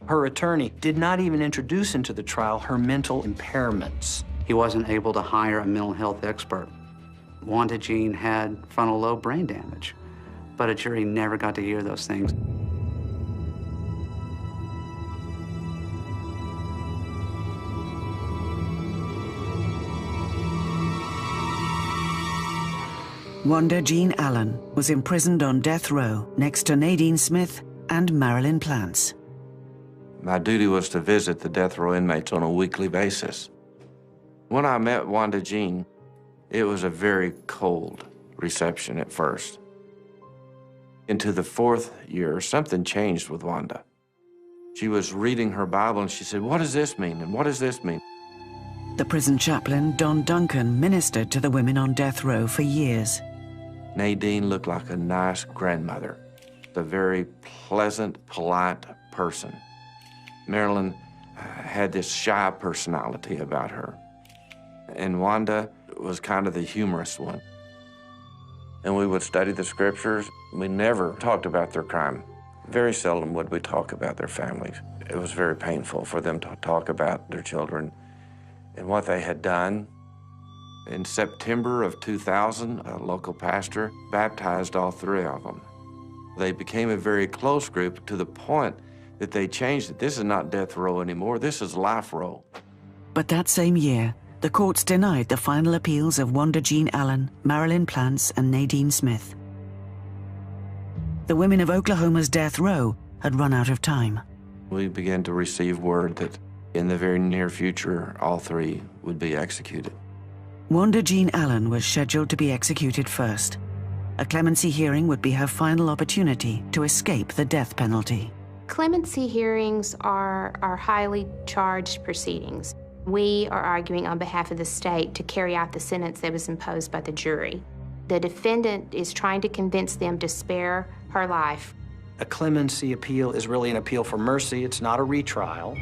Her attorney did not even introduce into the trial her mental impairments. He wasn't able to hire a mental health expert. Wanda Jean had frontal lobe brain damage, but a jury never got to hear those things. Wanda Jean Allen was imprisoned on death row next to Nadine Smith and Marilyn Plants. My duty was to visit the death row inmates on a weekly basis. When I met Wanda Jean, it was a very cold reception at first. Into the 4th year, something changed with Wanda. She was reading her Bible and she said, "What does this mean? And what does this mean?" The prison chaplain, Don Duncan, ministered to the women on death row for years. Nadine looked like a nice grandmother, a very pleasant, polite person. Marilyn had this shy personality about her. And Wanda was kind of the humorous one. And we would study the scriptures. We never talked about their crime. Very seldom would we talk about their families. It was very painful for them to talk about their children and what they had done. In September of 2000, a local pastor baptized all 3 of them. They became a very close group to the point that they changed it. This is not death row anymore, this is life row. But that same year, the courts denied the final appeals of Wanda Jean Allen, Marilyn Plants, and Nadine Smith. The women of Oklahoma's death row had run out of time. We began to receive word that in the very near future, all 3 would be executed. Wanda Jean Allen was scheduled to be executed first. A clemency hearing would be her final opportunity to escape the death penalty. Clemency hearings are highly charged proceedings. We are arguing on behalf of the state to carry out the sentence that was imposed by the jury. The defendant is trying to convince them to spare her life. A clemency appeal is really an appeal for mercy. It's not a retrial.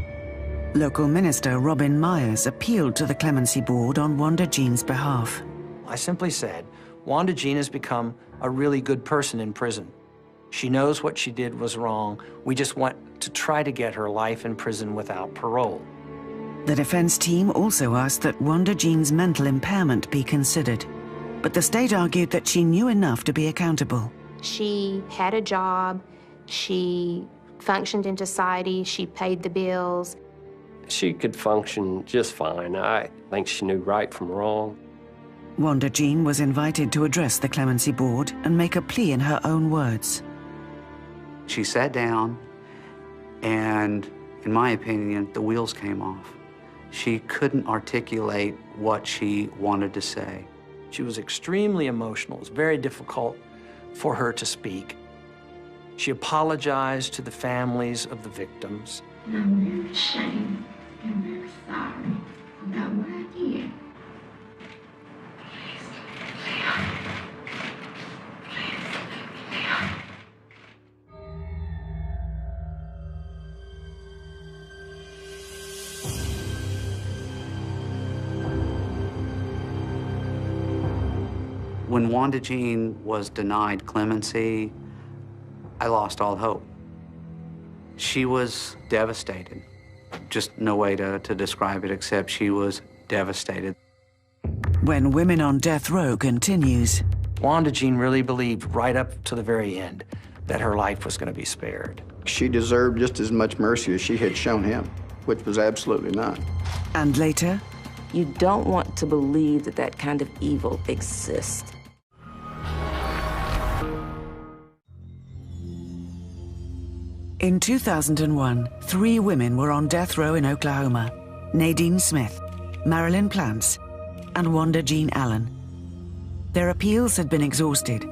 Local minister Robin Myers appealed to the Clemency Board on Wanda Jean's behalf. I simply said, Wanda Jean has become a really good person in prison. She knows what she did was wrong. We just want to try to get her life in prison without parole. The defense team also asked that Wanda Jean's mental impairment be considered, but the state argued that she knew enough to be accountable. She had a job, she functioned in society, she paid the bills. She could function just fine. I think she knew right from wrong. Wanda Jean was invited to address the Clemency Board and make a plea in her own words. She sat down, and in my opinion, the wheels came off. She couldn't articulate what she wanted to say. She was extremely emotional. It was very difficult for her to speak. She apologized to the families of the victims. I'm very ashamed and very sorry about what I did. Please, Leon. Please, Leon. When Wanda Jean was denied clemency, I lost all hope. She was devastated. Just no way to describe it except she was devastated. When Women on Death Row continues. Wanda Jean really believed right up to the very end that her life was going to be spared. She deserved just as much mercy as she had shown him, which was absolutely none. And later? You don't want to believe that that kind of evil exists. In 2001, 3 women were on death row in Oklahoma: Nadine Smith, Marilyn Plants, and Wanda Jean Allen. Their appeals had been exhausted,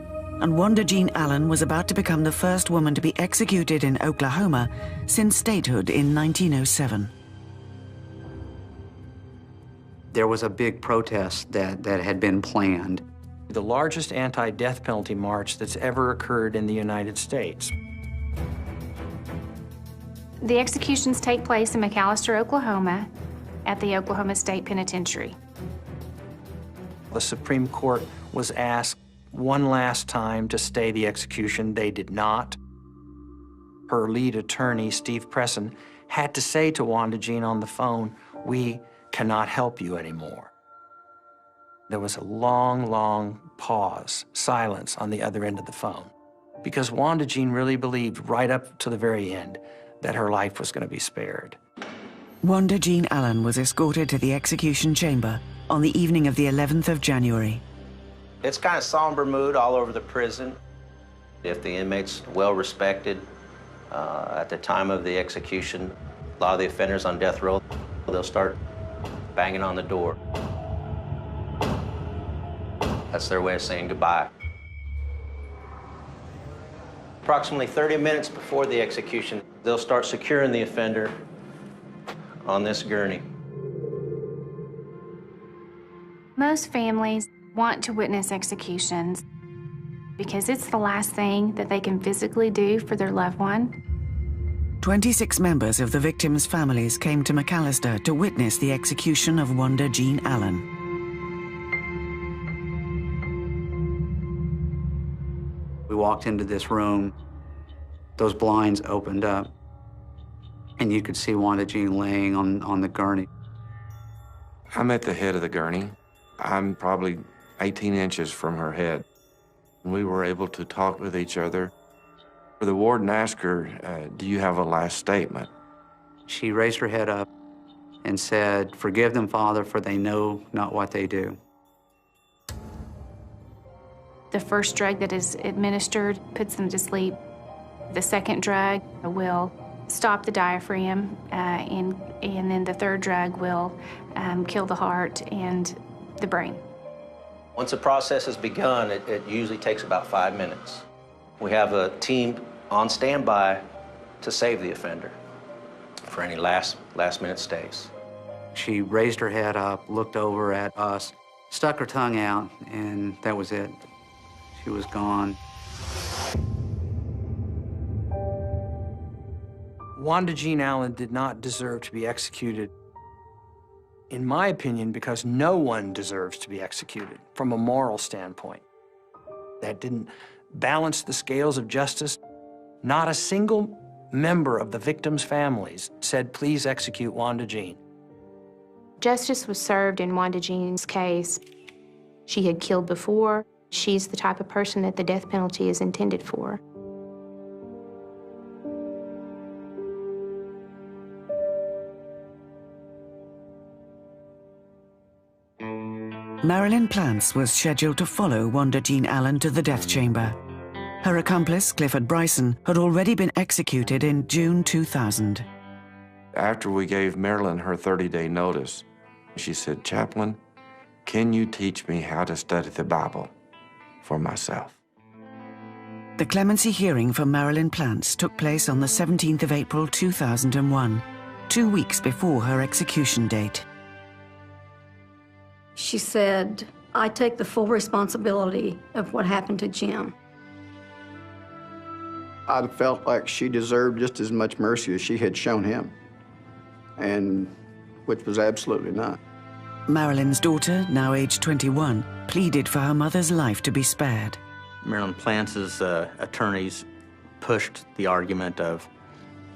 and Wanda Jean Allen was about to become the first woman to be executed in Oklahoma since statehood in 1907. There was a big protest that had been planned. The largest anti-death penalty march that's ever occurred in the United States. The executions take place in McAlester, Oklahoma, at the Oklahoma State Penitentiary. The Supreme Court was asked one last time to stay the execution. They did not. Her lead attorney, Steve Presson, had to say to Wanda Jean on the phone, "We cannot help you anymore." There was a long, long pause, silence on the other end of the phone, because Wanda Jean really believed right up to the very end that her life was going to be spared. Wanda Jean Allen was escorted to the execution chamber on the evening of the 11th of January. It's kind of somber mood all over the prison. If the inmate's well respected, at the time of the execution, a lot of the offenders on death row, they'll start banging on the door. That's their way of saying goodbye. Approximately 30 minutes before the execution, they'll start securing the offender on this gurney. Most families want to witness executions because it's the last thing that they can physically do for their loved one. 26 members of the victims' families came to McAlester to witness the execution of Wanda Jean Allen. We walked into this room, those blinds opened up, and you could see Wanda Jean laying on the gurney. I'm at the head of the gurney. I'm probably 18 inches from her head. We were able to talk with each other. The warden asked her, "Do you have a last statement?" She raised her head up and said, "Forgive them, Father, for they know not what they do." The first drug that is administered puts them to sleep. The second drug will stop the diaphragm, and then the third drug will kill the heart and the brain. Once the process has begun, it usually takes about 5 minutes. We have a team on standby to save the offender for any last-minute stays. She raised her head up, looked over at us, stuck her tongue out, and that was it. She was gone. Wanda Jean Allen did not deserve to be executed, in my opinion, because no one deserves to be executed from a moral standpoint. That didn't balance the scales of justice. Not a single member of the victims' families said, please execute Wanda Jean. Justice was served in Wanda Jean's case. She had killed before. She's the type of person that the death penalty is intended for. Marilyn Plants was scheduled to follow Wanda Jean Allen to the death chamber. Her accomplice, Clifford Bryson, had already been executed in June 2000. After we gave Marilyn her 30-day notice, she said, "Chaplain, can you teach me how to study the Bible for myself?" The clemency hearing for Marilyn Plants took place on the 17th of April 2001, 2 weeks before her execution date. She said, I take the full responsibility of what happened to Jim. I felt like she deserved just as much mercy as she had shown him, and which was absolutely not. Marilyn's daughter, now aged 21, pleaded for her mother's life to be spared. Marilyn Plantz's attorneys pushed the argument of,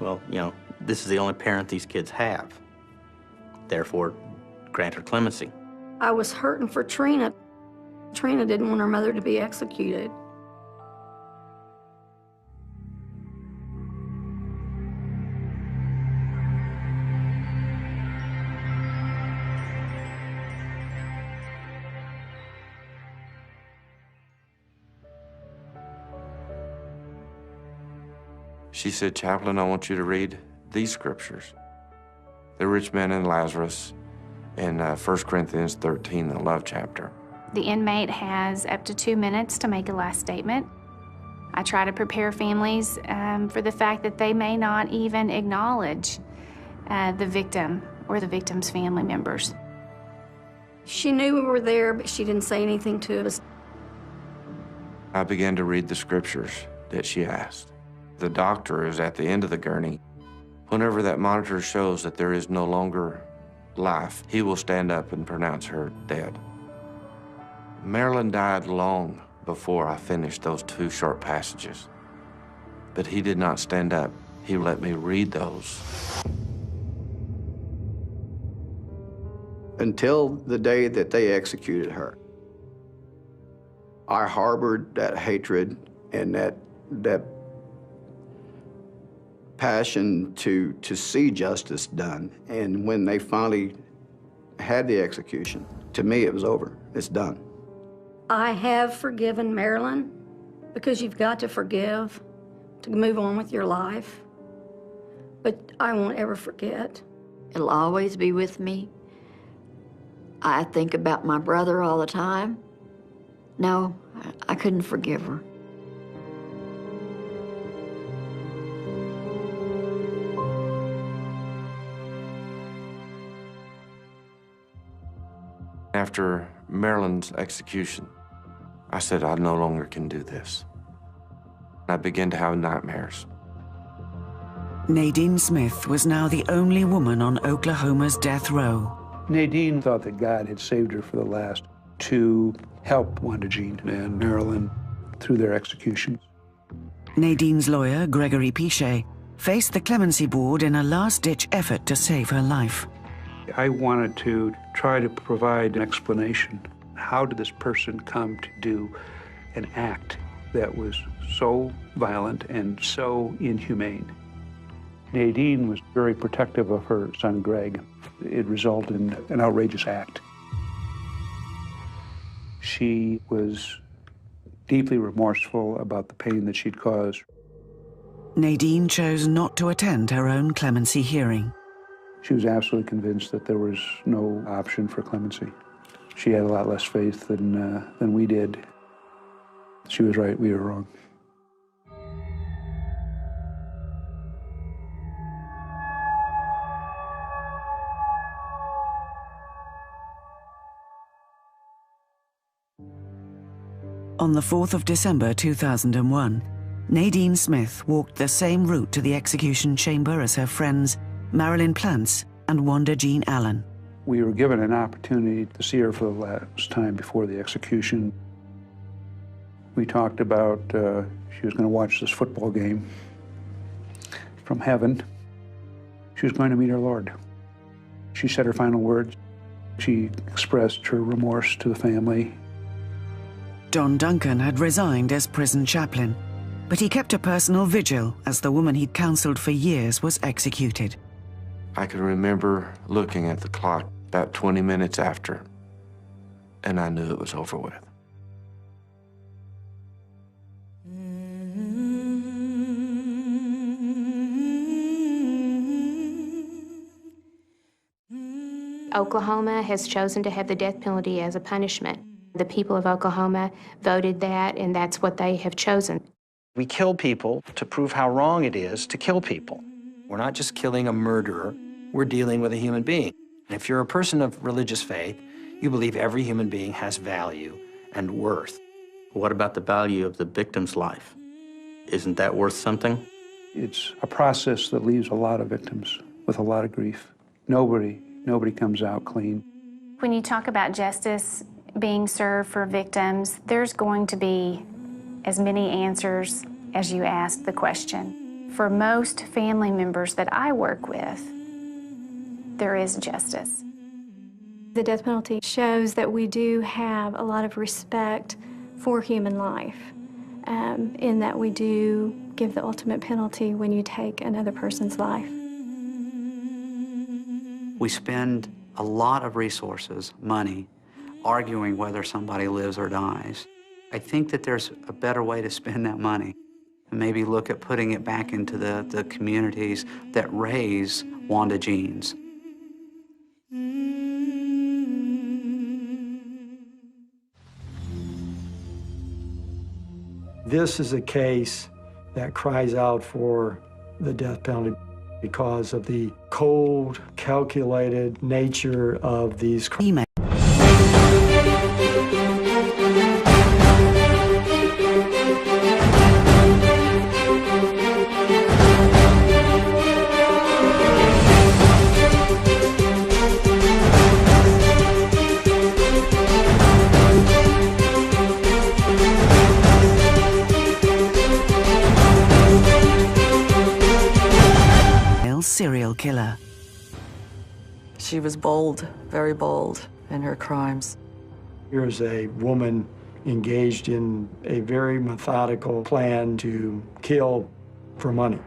well, you know, this is the only parent these kids have. Therefore, grant her clemency. I was hurting for Trina. Trina didn't want her mother to be executed. She said, "Chaplain, I want you to read these scriptures. The rich man and Lazarus in 1 Corinthians 13, the love chapter." The inmate has up to 2 minutes to make a last statement. I try to prepare families for the fact that they may not even acknowledge the victim or the victim's family members. She knew we were there, but she didn't say anything to us. I began to read the scriptures that she asked. The doctor is at the end of the gurney. Whenever that monitor shows that there is no longer life, he will stand up and pronounce her dead. Marilyn died long before I finished those 2 short passages. But he did not stand up. He let me read those. Until the day that they executed her, I harbored that hatred and that passion to see justice done. And when they finally had the execution, to me it was over. It's done. I have forgiven Marilyn, because you've got to forgive to move on with your life. But I won't ever forget. It'll always be with me. I think about my brother all the time. No, I couldn't forgive her. After Marilyn's execution, I said, I no longer can do this. I began to have nightmares. Nadine Smith was now the only woman on Oklahoma's death row. Nadine thought that God had saved her for the last to help Wanda Jean and Marilyn through their executions. Nadine's lawyer, Gregory Pichet, faced the clemency board in a last-ditch effort to save her life. I wanted to try to provide an explanation. How did this person come to do an act that was so violent and so inhumane? Nadine was very protective of her son, Greg. It resulted in an outrageous act. She was deeply remorseful about the pain that she'd caused. Nadine chose not to attend her own clemency hearing. She was absolutely convinced that there was no option for clemency. She had a lot less faith than we did. She was right, we were wrong. On the 4th of December 2001, Nadine Smith walked the same route to the execution chamber as her friends Marilyn Plantz and Wanda Jean Allen. We were given an opportunity to see her for the last time before the execution. We talked about she was going to watch this football game from heaven. She was going to meet her Lord. She said her final words. She expressed her remorse to the family. Don Duncan had resigned as prison chaplain, but he kept a personal vigil as the woman he'd counseled for years was executed. I can remember looking at the clock about 20 minutes after, and I knew it was over with. Oklahoma has chosen to have the death penalty as a punishment. The people of Oklahoma voted that, and that's what they have chosen. We kill people to prove how wrong it is to kill people. We're not just killing a murderer, we're dealing with a human being. And if you're a person of religious faith, you believe every human being has value and worth. What about the value of the victim's life? Isn't that worth something? It's a process that leaves a lot of victims with a lot of grief. Nobody comes out clean. When you talk about justice being served for victims, there's going to be as many answers as you ask the question. For most family members that I work with, there is justice. The death penalty shows that we do have a lot of respect for human life, in that we do give the ultimate penalty when you take another person's life. We spend a lot of resources, money, arguing whether somebody lives or dies. I think that there's a better way to spend that money, and maybe look at putting it back into the communities that raise Wanda Jeans. This is a case that cries out for the death penalty because of the cold, calculated nature of these crimes. Serial killer. She was bold, very bold in her crimes. Here's a woman engaged in a very methodical plan to kill for money.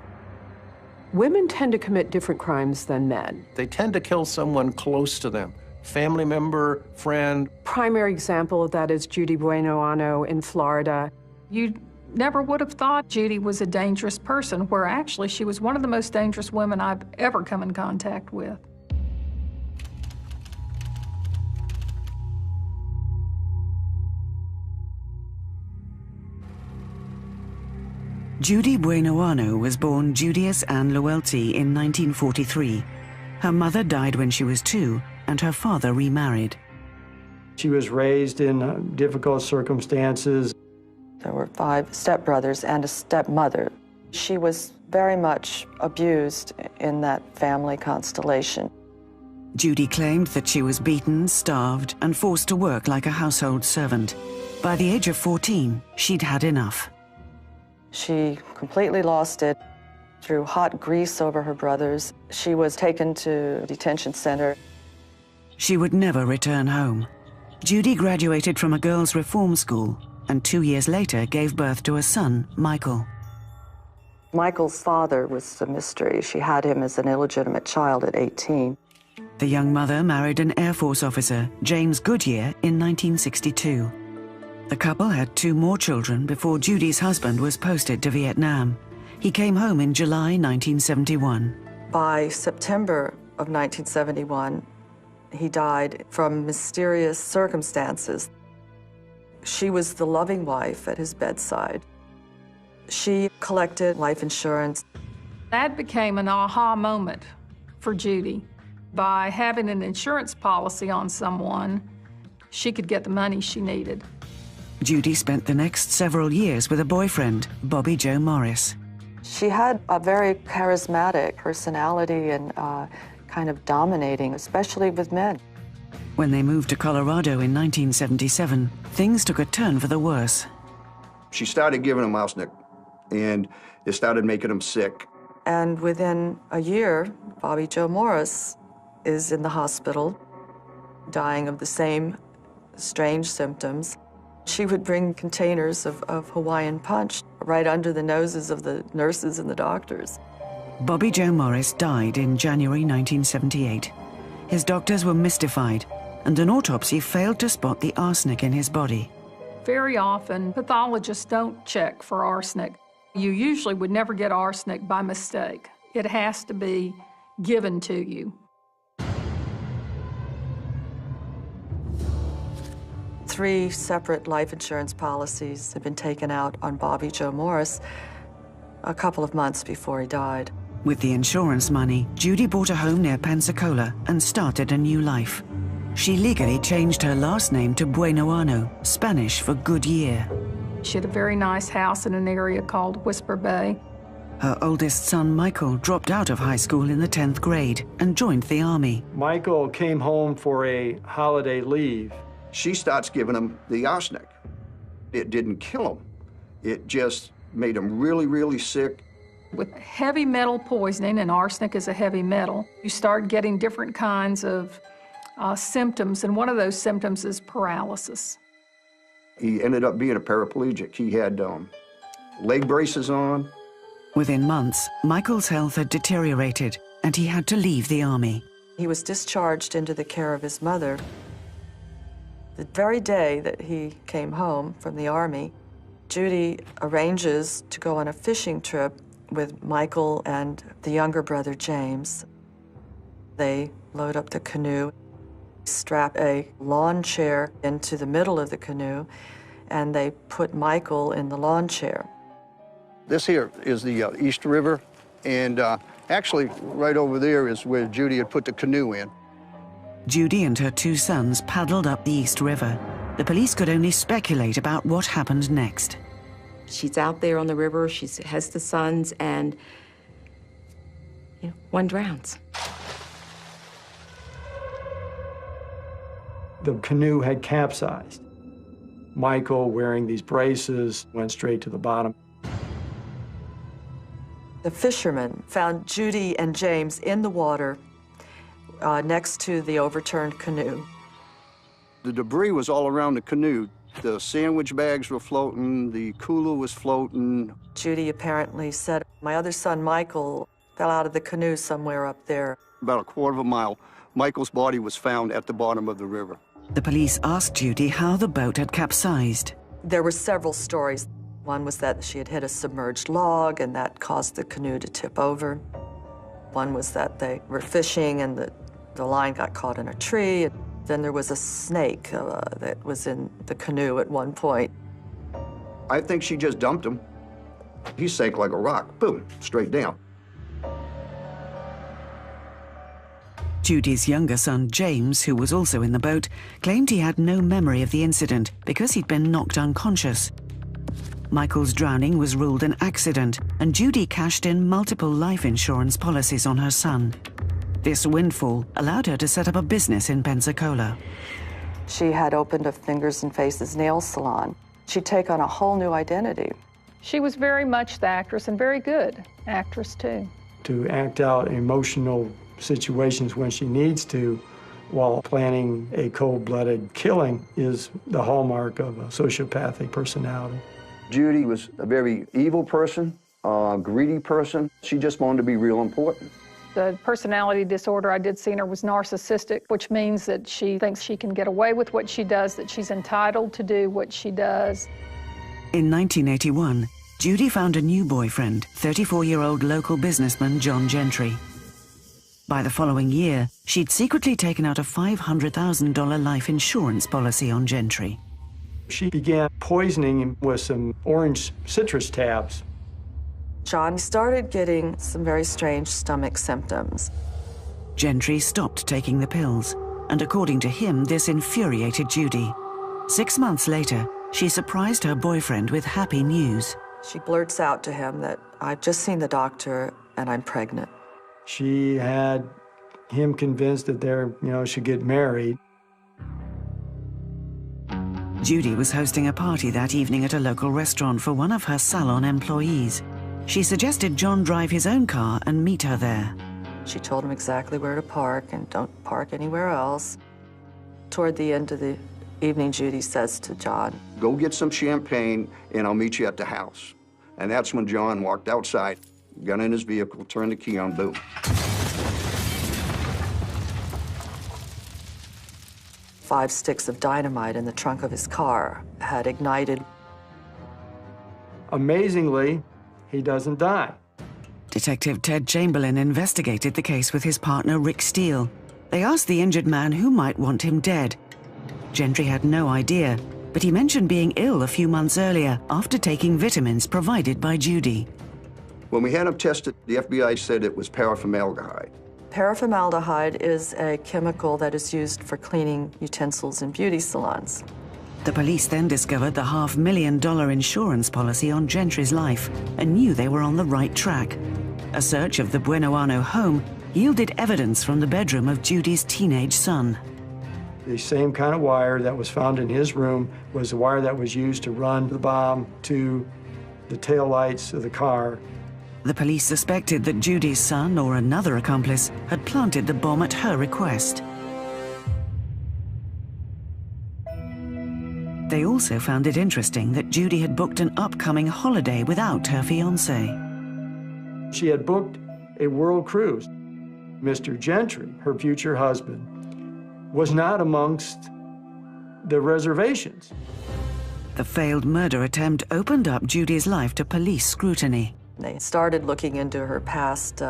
Women tend to commit different crimes than men. They tend to kill someone close to them, family member, friend. Primary example of that is Judy Bueno in Florida. You never would have thought Judy was a dangerous person, where actually she was one of the most dangerous women I've ever come in contact with. Judy Bueno was born Judius Ann Luelty in 1943. Her mother died when she was 2, and her father remarried. She was raised in difficult circumstances. There were 5 stepbrothers and a stepmother. She was very much abused in that family constellation. Judy claimed that she was beaten, starved, and forced to work like a household servant. By the age of 14, she'd had enough. She completely lost it, threw hot grease over her brothers. She was taken to a detention center. She would never return home. Judy graduated from a girls' reform school and 2 years later gave birth to a son, Michael. Michael's father was a mystery. She had him as an illegitimate child at 18. The young mother married an Air Force officer, James Goodyear, in 1962. The couple had 2 more children before Judy's husband was posted to Vietnam. He came home in July 1971. By September of 1971, he died from mysterious circumstances. She was the loving wife at his bedside. She collected life insurance. That became an aha moment for Judy. By having an insurance policy on someone, she could get the money she needed. Judy spent the next several years with a boyfriend, Bobby Joe Morris. She had a very charismatic personality and kind of dominating, especially with men. When they moved to Colorado in 1977, things took a turn for the worse. She started giving him arsenic, and it started making him sick. And within a year, Bobby Joe Morris is in the hospital, dying of the same strange symptoms. She would bring containers of Hawaiian punch right under the noses of the nurses and the doctors. Bobby Joe Morris died in January 1978. His doctors were mystified, and an autopsy failed to spot the arsenic in his body. Very often, pathologists don't check for arsenic. You usually would never get arsenic by mistake. It has to be given to you. 3 separate life insurance policies had been taken out on Bobby Joe Morris a couple of months before he died. With the insurance money, Judy bought a home near Pensacola and started a new life. She legally changed her last name to Buenoano, Spanish for good year. She had a very nice house in an area called Whisper Bay. Her oldest son, Michael, dropped out of high school in the 10th grade and joined the Army. Michael came home for a holiday leave. She starts giving him the arsenic. It didn't kill him. It just made him really, really sick. With heavy metal poisoning, and arsenic is a heavy metal, you start getting different kinds of symptoms, and one of those symptoms is paralysis. He ended up being a paraplegic. He had leg braces on. Within months, Michael's health had deteriorated, and he had to leave the Army. He was discharged into the care of his mother. The very day that he came home from the Army, Judy arranges to go on a fishing trip with Michael and the younger brother, James. They load up the canoe, strap a lawn chair into the middle of the canoe, and they put Michael in the lawn chair. This here is the East River, and actually right over there is where Judy had put the canoe in. Judy and her 2 sons paddled up the East River. The police could only speculate about what happened next. She's out there on the river, she has the sons, and one drowns. The canoe had capsized. Michael, wearing these braces, went straight to the bottom. The fishermen found Judy and James in the water next to the overturned canoe. The debris was all around the canoe. The sandwich bags were floating, the cooler was floating. Judy apparently said, "My other son, Michael, fell out of the canoe somewhere up there." About a quarter of a mile, Michael's body was found at the bottom of the river. The police asked Judy how the boat had capsized. There were several stories. One was that she had hit a submerged log and that caused the canoe to tip over. One was that they were fishing and the line got caught in a tree. Then there was a snake that was in the canoe at one point. I think she just dumped him. He sank like a rock, boom, straight down. Judy's younger son, James, who was also in the boat, claimed he had no memory of the incident because he'd been knocked unconscious. Michael's drowning was ruled an accident, and Judy cashed in multiple life insurance policies on her son. This windfall allowed her to set up a business in Pensacola. She had opened a Fingers and Faces nail salon. She'd take on a whole new identity. She was very much the actress, and very good actress, too. To act out emotional situations when she needs to while planning a cold-blooded killing is the hallmark of a sociopathic personality. Judy was a very evil person, a greedy person. She just wanted to be real important. The personality disorder I did see in her was narcissistic, which means that she thinks she can get away with what she does, that she's entitled to do what she does. In 1981, Judy found a new boyfriend, 34-year-old local businessman John Gentry. By the following year, she'd secretly taken out a $500,000 life insurance policy on Gentry. She began poisoning him with some orange citrus tabs. John started getting some very strange stomach symptoms. Gentry stopped taking the pills, and according to him, this infuriated Judy. 6 months later, she surprised her boyfriend with happy news. She blurts out to him that, "I've just seen the doctor and I'm pregnant." She had him convinced that they should get married. Judy was hosting a party that evening at a local restaurant for one of her salon employees. She suggested John drive his own car and meet her there. She told him exactly where to park and don't park anywhere else. Toward the end of the evening, Judy says to John, "Go get some champagne and I'll meet you at the house." And that's when John walked outside, got in his vehicle, turned the key on, boom. Five sticks of dynamite in the trunk of his car had ignited. Amazingly, he doesn't die. Detective Ted Chamberlain investigated the case with his partner Rick Steele. They asked the injured man who might want him dead. Gentry had no idea, but he mentioned being ill a few months earlier after taking vitamins provided by Judy. When we had him tested, the FBI said it was paraformaldehyde. Paraformaldehyde is a chemical that is used for cleaning utensils in beauty salons. The police then discovered the $500,000 insurance policy on Gentry's life and knew they were on the right track. A search of the Buenoano home yielded evidence from the bedroom of Judy's teenage son. The same kind of wire that was found in his room was the wire that was used to run the bomb to the taillights of the car. The police suspected that Judy's son or another accomplice had planted the bomb at her request. They also found it interesting that Judy had booked an upcoming holiday without her fiancé. She had booked a world cruise. Mr. Gentry, her future husband, was not amongst the reservations. The failed murder attempt opened up Judy's life to police scrutiny. They started looking into her past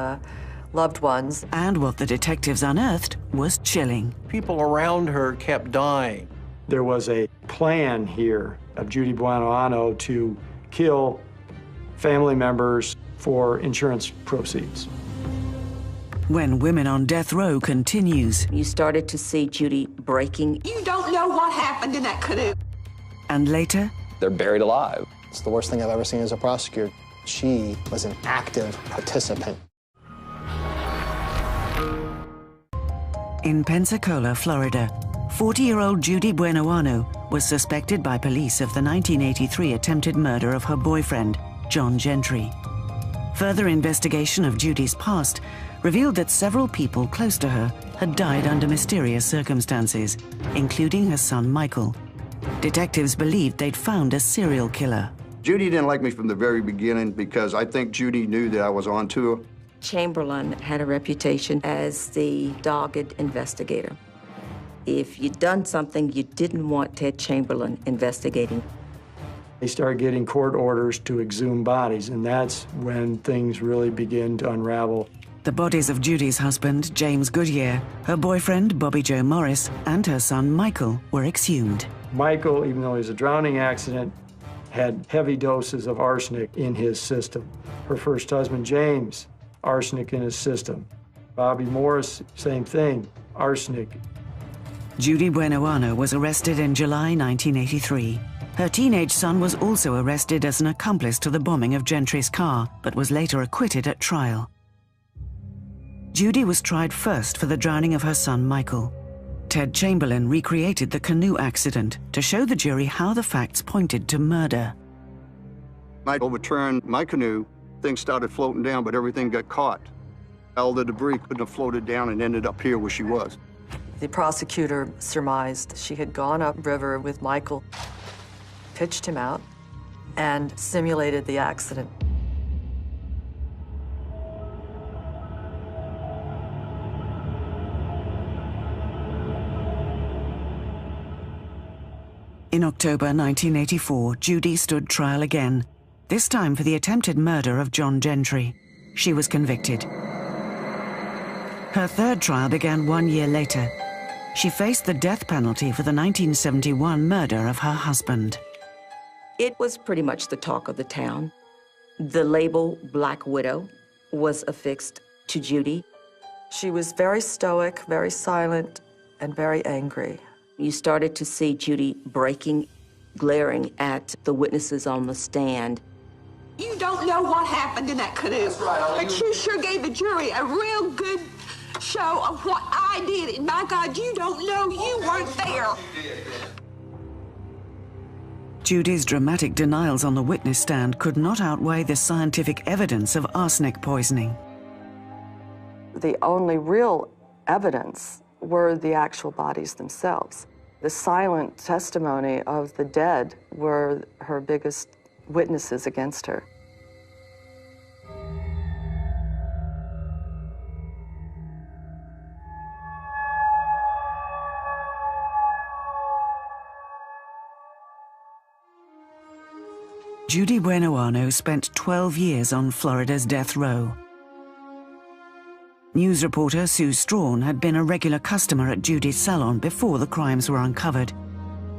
loved ones. And what the detectives unearthed was chilling. People around her kept dying. There was a plan here of Judy Buenoano to kill family members for insurance proceeds. When Women on Death Row continues. You started to see Judy breaking. You don't know what happened in that canoe. And later, they're buried alive. It's the worst thing I've ever seen as a prosecutor. She was an active participant. In Pensacola, Florida, 40-year-old Judy Buenoano was suspected by police of the 1983 attempted murder of her boyfriend, John Gentry. Further investigation of Judy's past revealed that several people close to her had died under mysterious circumstances, including her son Michael. Detectives believed they'd found a serial killer. Judy didn't like me from the very beginning because I think Judy knew that I was on to her. Chamberlain had a reputation as the dogged investigator. If you'd done something, you didn't want Ted Chamberlain investigating. They started getting court orders to exhume bodies, and that's when things really begin to unravel. The bodies of Judy's husband, James Goodyear, her boyfriend, Bobby Joe Morris, and her son, Michael, were exhumed. Michael, even though it was a drowning accident, had heavy doses of arsenic in his system. Her first husband, James, arsenic in his system. Bobby Morris, same thing, arsenic. Judy Buenoano was arrested in July 1983. Her teenage son was also arrested as an accomplice to the bombing of Gentry's car, but was later acquitted at trial. Judy was tried first for the drowning of her son, Michael. Ted Chamberlain recreated the canoe accident to show the jury how the facts pointed to murder. I overturned my canoe. Things started floating down, but everything got caught. All the debris couldn't have floated down and ended up here where she was. The prosecutor surmised she had gone upriver with Michael, pitched him out, and simulated the accident. In October 1984, Judy stood trial again, this time for the attempted murder of John Gentry. She was convicted. Her third trial began 1 year later. She faced the death penalty for the 1971 murder of her husband. It was pretty much the talk of the town. The label Black Widow was affixed to Judy. She was very stoic, very silent, and very angry. You started to see Judy breaking. glaring at the witnesses on the stand. You don't know what happened in that canoe. That's right. But you sure gave the jury a real good show of what I did. And my God, you don't know, you weren't there. Judy's dramatic denials on the witness stand could not outweigh the scientific evidence of arsenic poisoning. The only real evidence were the actual bodies themselves. The silent testimony of the dead were her biggest witnesses against her. Judy Buenoano spent 12 years on Florida's death row. News reporter Sue Strawn had been a regular customer at Judy's salon before the crimes were uncovered.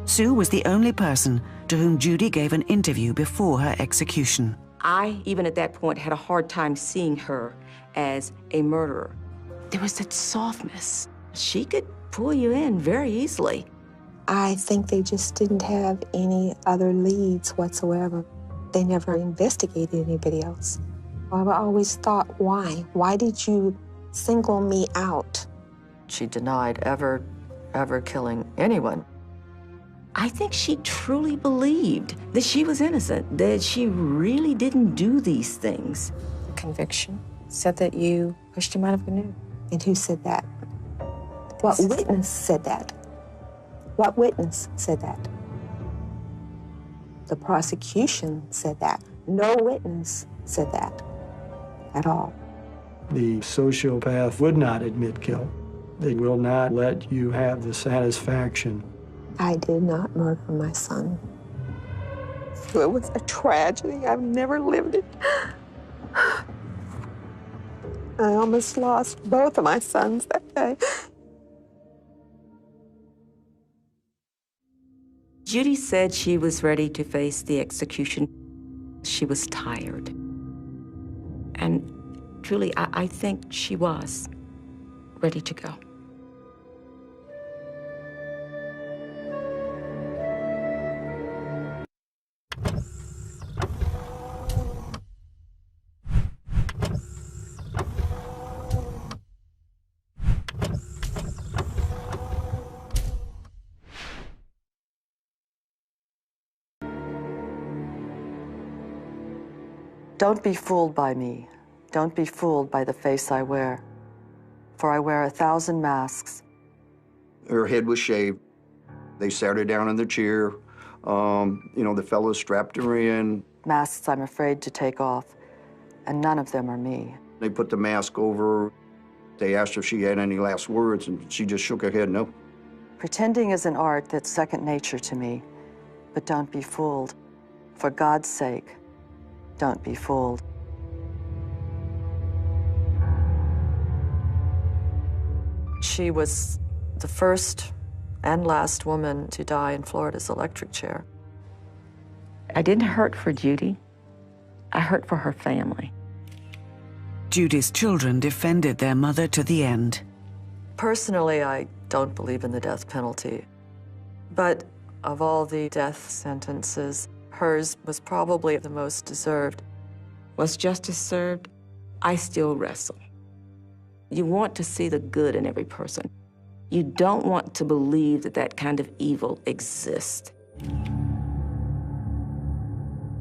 Sue was the only person to whom Judy gave an interview before her execution. I, even at that point, had a hard time seeing her as a murderer. There was that softness. She could pull you in very easily. I think they just didn't have any other leads whatsoever. They never investigated anybody else. I've always thought, why? Why did you single me out? She denied ever killing anyone. I think she truly believed that she was innocent, that she really didn't do these things. Conviction said that you pushed him out of a canoe. And who said that? What witness said that? What witness said that? The prosecution said that. No witness said that at all. The sociopath would not admit guilt. They will not let you have the satisfaction. I did not murder my son. It was a tragedy. I've never lived it. I almost lost both of my sons that day. Judy said she was ready to face the execution. She was tired. And truly, I think she was ready to go. Don't be fooled by me. Don't be fooled by the face I wear. For I wear 1,000 masks. Her head was shaved. They sat her down in the chair. The fellows strapped her in. Masks I'm afraid to take off, and none of them are me. They put the mask over her. They asked her if she had any last words, and she just shook her head no. Pretending is an art that's second nature to me. But don't be fooled. For God's sake, don't be fooled. She was the first and last woman to die in Florida's electric chair. I didn't hurt for Judy. I hurt for her family. Judy's children defended their mother to the end. Personally, I don't believe in the death penalty. But of all the death sentences, hers was probably the most deserved. Was justice served? I still wrestle. You want to see the good in every person. You don't want to believe that that kind of evil exists.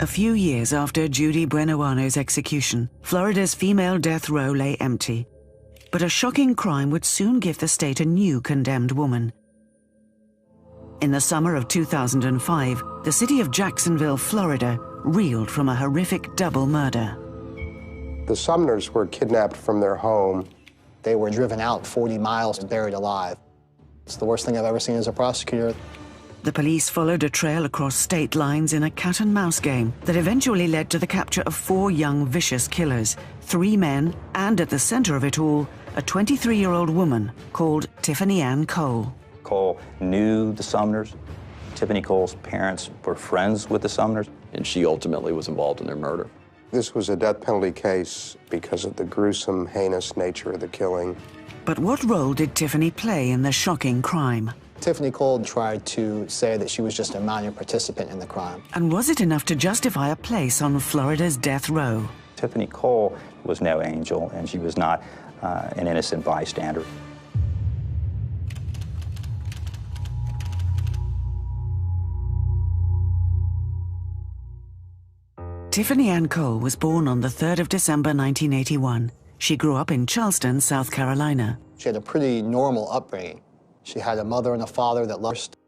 A few years after Judy Buenoano's execution, Florida's female death row lay empty. But a shocking crime would soon give the state a new condemned woman. In the summer of 2005, the city of Jacksonville, Florida, reeled from a horrific double murder. The Sumners were kidnapped from their home. They were driven out 40 miles and buried alive. It's the worst thing I've ever seen as a prosecutor. The police followed a trail across state lines in a cat-and-mouse game that eventually led to the capture of 4 young, vicious killers, 3 men, and at the center of it all, a 23-year-old woman called Tiffany Ann Cole. Cole knew the Sumners. Tiffany Cole's parents were friends with the Sumners. And she ultimately was involved in their murder. This was a death penalty case because of the gruesome, heinous nature of the killing. But what role did Tiffany play in the shocking crime? Tiffany Cole tried to say that she was just a minor participant in the crime. And was it enough to justify a place on Florida's death row? Tiffany Cole was no angel, and she was not an innocent bystander. Tiffany Ann Cole was born on the 3rd of December 1981. She grew up in Charleston, South Carolina. She had a pretty normal upbringing. She had a mother and a father that loved her.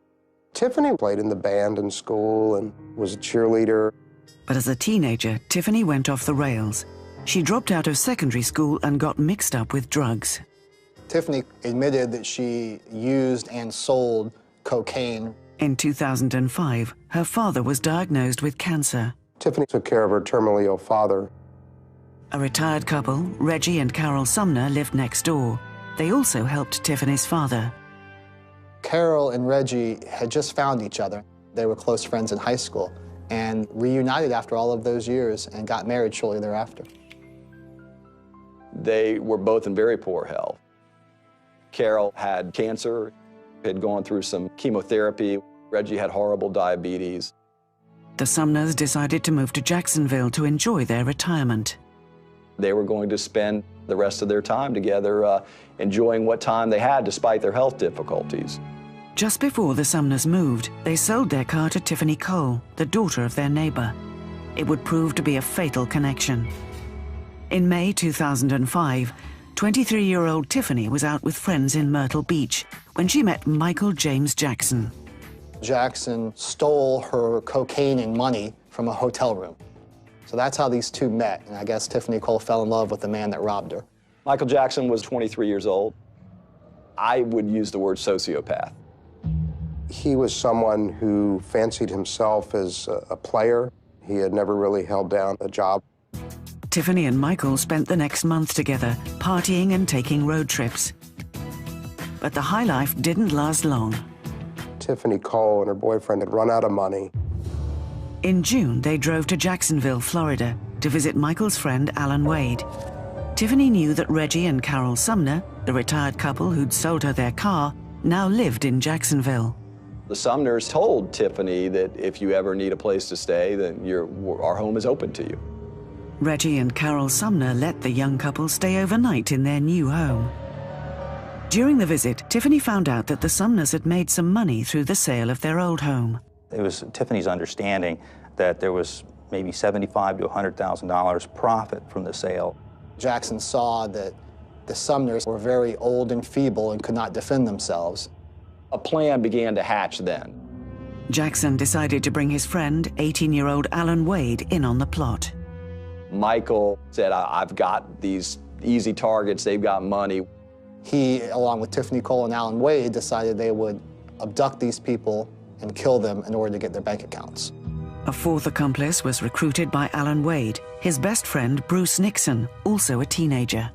Tiffany played in the band in school and was a cheerleader. But as a teenager, Tiffany went off the rails. She dropped out of secondary school and got mixed up with drugs. Tiffany admitted that she used and sold cocaine. In 2005, her father was diagnosed with cancer. Tiffany took care of her terminally ill father. A retired couple, Reggie and Carol Sumner, lived next door. They also helped Tiffany's father. Carol and Reggie had just found each other. They were close friends in high school and reunited after all of those years and got married shortly thereafter. They were both in very poor health. Carol had cancer, had gone through some chemotherapy. Reggie had horrible diabetes. The Sumners decided to move to Jacksonville to enjoy their retirement. They were going to spend the rest of their time together enjoying what time they had despite their health difficulties. Just before the Sumners moved, they sold their car to Tiffany Cole, the daughter of their neighbor. It would prove to be a fatal connection. In May 2005, 23-year-old Tiffany was out with friends in Myrtle Beach when she met Michael James Jackson. Jackson stole her cocaine and money from a hotel room. So that's how these two met, and I guess Tiffany Cole fell in love with the man that robbed her. Michael Jackson was 23 years old. I would use the word sociopath. He was someone who fancied himself as a player. He had never really held down a job. Tiffany and Michael spent the next month together, partying and taking road trips. But the high life didn't last long. Tiffany Cole and her boyfriend had run out of money. In June, they drove to Jacksonville, Florida, to visit Michael's friend Alan Wade. Tiffany knew that Reggie and Carol Sumner, the retired couple who'd sold her their car, now lived in Jacksonville. The Sumners told Tiffany that if you ever need a place to stay, then our home is open to you. Reggie and Carol Sumner let the young couple stay overnight in their new home. During the visit, Tiffany found out that the Sumners had made some money through the sale of their old home. It was Tiffany's understanding that there was maybe $75,000 to $100,000 profit from the sale. Jackson saw that the Sumners were very old and feeble and could not defend themselves. A plan began to hatch then. Jackson decided to bring his friend, 18-year-old Alan Wade, in on the plot. Michael said, I've got these easy targets, they've got money. He, along with Tiffany Cole and Alan Wade, decided they would abduct these people and kill them in order to get their bank accounts. A fourth accomplice was recruited by Alan Wade, his best friend Bruce Nixon, also a teenager.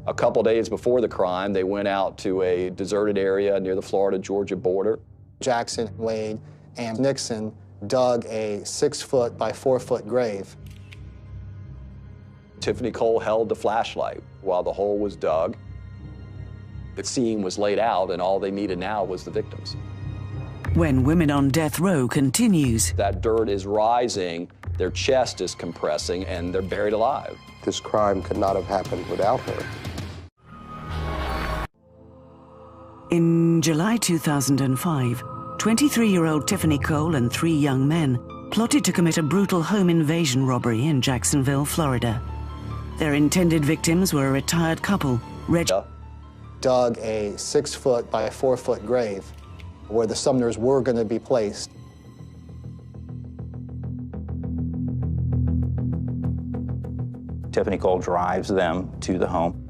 A couple days before the crime, they went out to a deserted area near the Florida-Georgia border. Jackson, Wade, and Nixon dug a 6-foot by 4-foot grave. Tiffany Cole held the flashlight while the hole was dug. The scene was laid out, and all they needed now was the victims. When Women on Death Row continues, that dirt is rising, their chest is compressing, and they're buried alive. This crime could not have happened without her. In July 2005, 23-year-old Tiffany Cole and 3 young men plotted to commit a brutal home invasion robbery in Jacksonville, Florida. Their intended victims were a retired couple, Reggie dug a 6-foot by 4-foot grave where the Sumners were going to be placed. Tiffany Cole drives them to the home.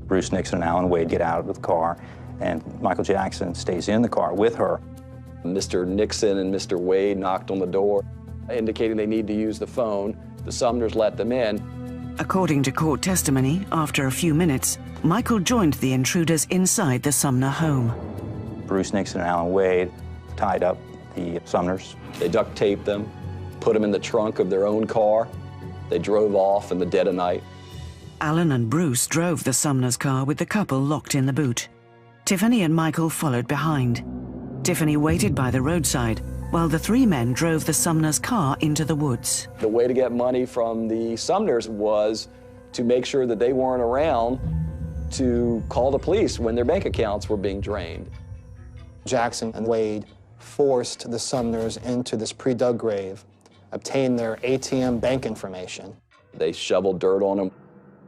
Bruce Nixon and Alan Wade get out of the car, and Michael Jackson stays in the car with her. Mr. Nixon and Mr. Wade knocked on the door, indicating they need to use the phone. The Sumners let them in. According to court testimony, after a few minutes, Michael joined the intruders inside the Sumner home. Bruce Nixon and Alan Wade tied up the Sumners. They duct taped them, put them in the trunk of their own car. They drove off in the dead of night. Alan and Bruce drove the Sumners' car with the couple locked in the boot. Tiffany and Michael followed behind. Tiffany waited by the roadside while the three men drove the Sumners' car into the woods. The way to get money from the Sumners was to make sure that they weren't around to call the police when their bank accounts were being drained. Jackson and Wade forced the Sumners into this pre-dug grave, obtained their ATM bank information. They shoveled dirt on them.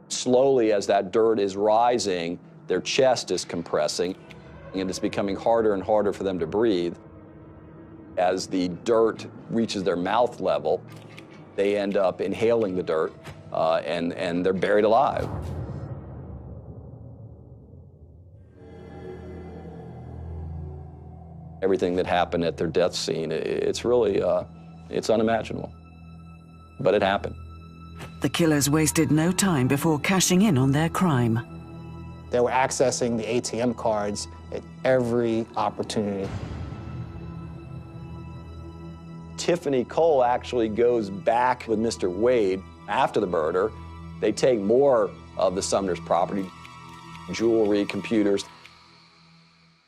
Slowly, as that dirt is rising, their chest is compressing, and it's becoming harder and harder for them to breathe. As the dirt reaches their mouth level, they end up inhaling the dirt, and they're buried alive. Everything that happened at their death scene, it's really, it's unimaginable. But it happened. The killers wasted no time before cashing in on their crime. They were accessing the ATM cards at every opportunity. Tiffany Cole actually goes back with Mr. Wade after the murder. They take more of the Sumners' property, jewelry, computers.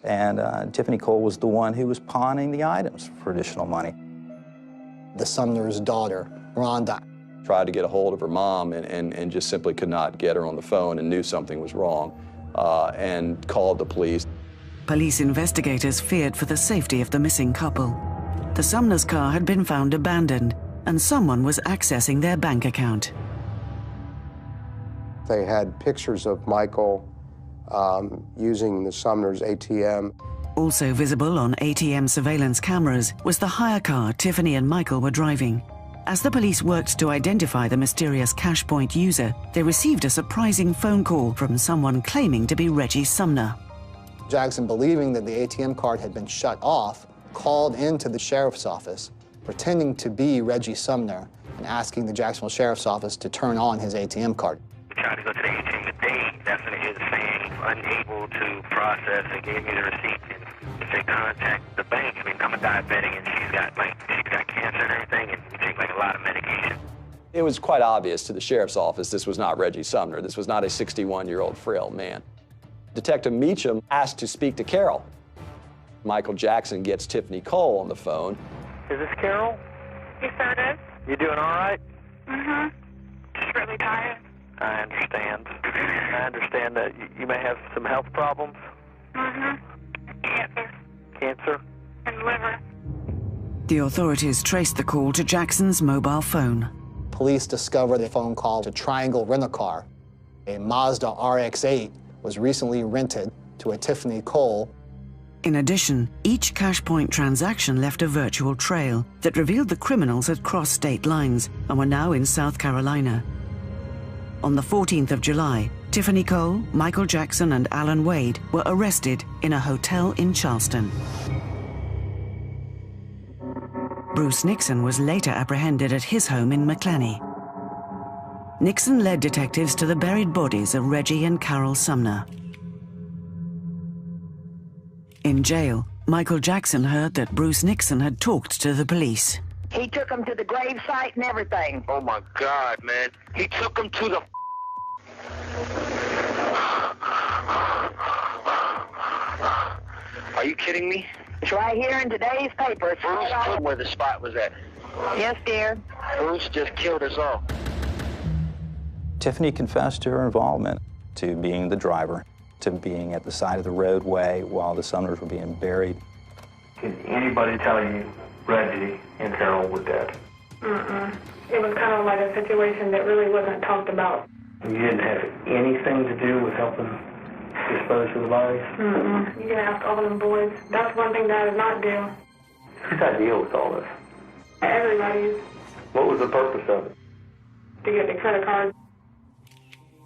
And Tiffany Cole was the one who was pawning the items for additional money. The Sumners' daughter, Rhonda, tried to get a hold of her mom and just simply could not get her on the phone and knew something was wrong and called the police. Police investigators feared for the safety of the missing couple. The Sumners' car had been found abandoned, and someone was accessing their bank account. They had pictures of Michael using the Sumners' ATM. Also visible on ATM surveillance cameras was the hire car Tiffany and Michael were driving. As the police worked to identify the mysterious cash point user, they received a surprising phone call from someone claiming to be Reggie Sumner. Jackson, believing that the ATM card had been shut off, called into the sheriff's office, pretending to be Reggie Sumner and asking the Jacksonville Sheriff's Office to turn on his ATM card. We tried to go to the ATM today. That's when it was saying unable to process and gave me the receipt and said contact the bank. I mean, I'm a diabetic and she's got cancer and everything, and we take a lot of medication. It was quite obvious to the sheriff's office this was not Reggie Sumner. This was not a 61-year-old frail man. Detective Meacham asked to speak to Carol. Michael Jackson gets Tiffany Cole on the phone. Is this Carol? Yes, sir, it is. You doing all right? Mm-hmm. Just really tired. I understand. I understand that you may have some health problems. Mm-hmm. Cancer. Cancer? And liver. The authorities traced the call to Jackson's mobile phone. Police discovered a phone call to Triangle Rent-A-Car. A Mazda RX-8 was recently rented to a Tiffany Cole. In addition, each cash point transaction left a virtual trail that revealed the criminals had crossed state lines and were now in South Carolina. On the 14th of July, Tiffany Cole, Michael Jackson, and Alan Wade were arrested in a hotel in Charleston. Bruce Nixon was later apprehended at his home in McClany. Nixon led detectives to the buried bodies of Reggie and Carol Sumner. In jail, Michael Jackson heard that Bruce Nixon had talked to the police. He took him to the grave site and everything. Oh, my God, man. He took him to the... Are you kidding me? It's right here in today's paper. Bruce told where the spot was at. Yes, dear. Bruce just killed us all. Tiffany confessed to her involvement, to being the driver, to being at the side of the roadway while the Sumners were being buried. Did anybody tell you Reggie and Carol were dead? Mm-mm. It was kind of like a situation that really wasn't talked about. You didn't have anything to do with helping dispose of the bodies? Mm-mm. You can ask all them boys. That's one thing that I did not do. Whose idea was all this? Everybody's. What was the purpose of it? To get the credit card.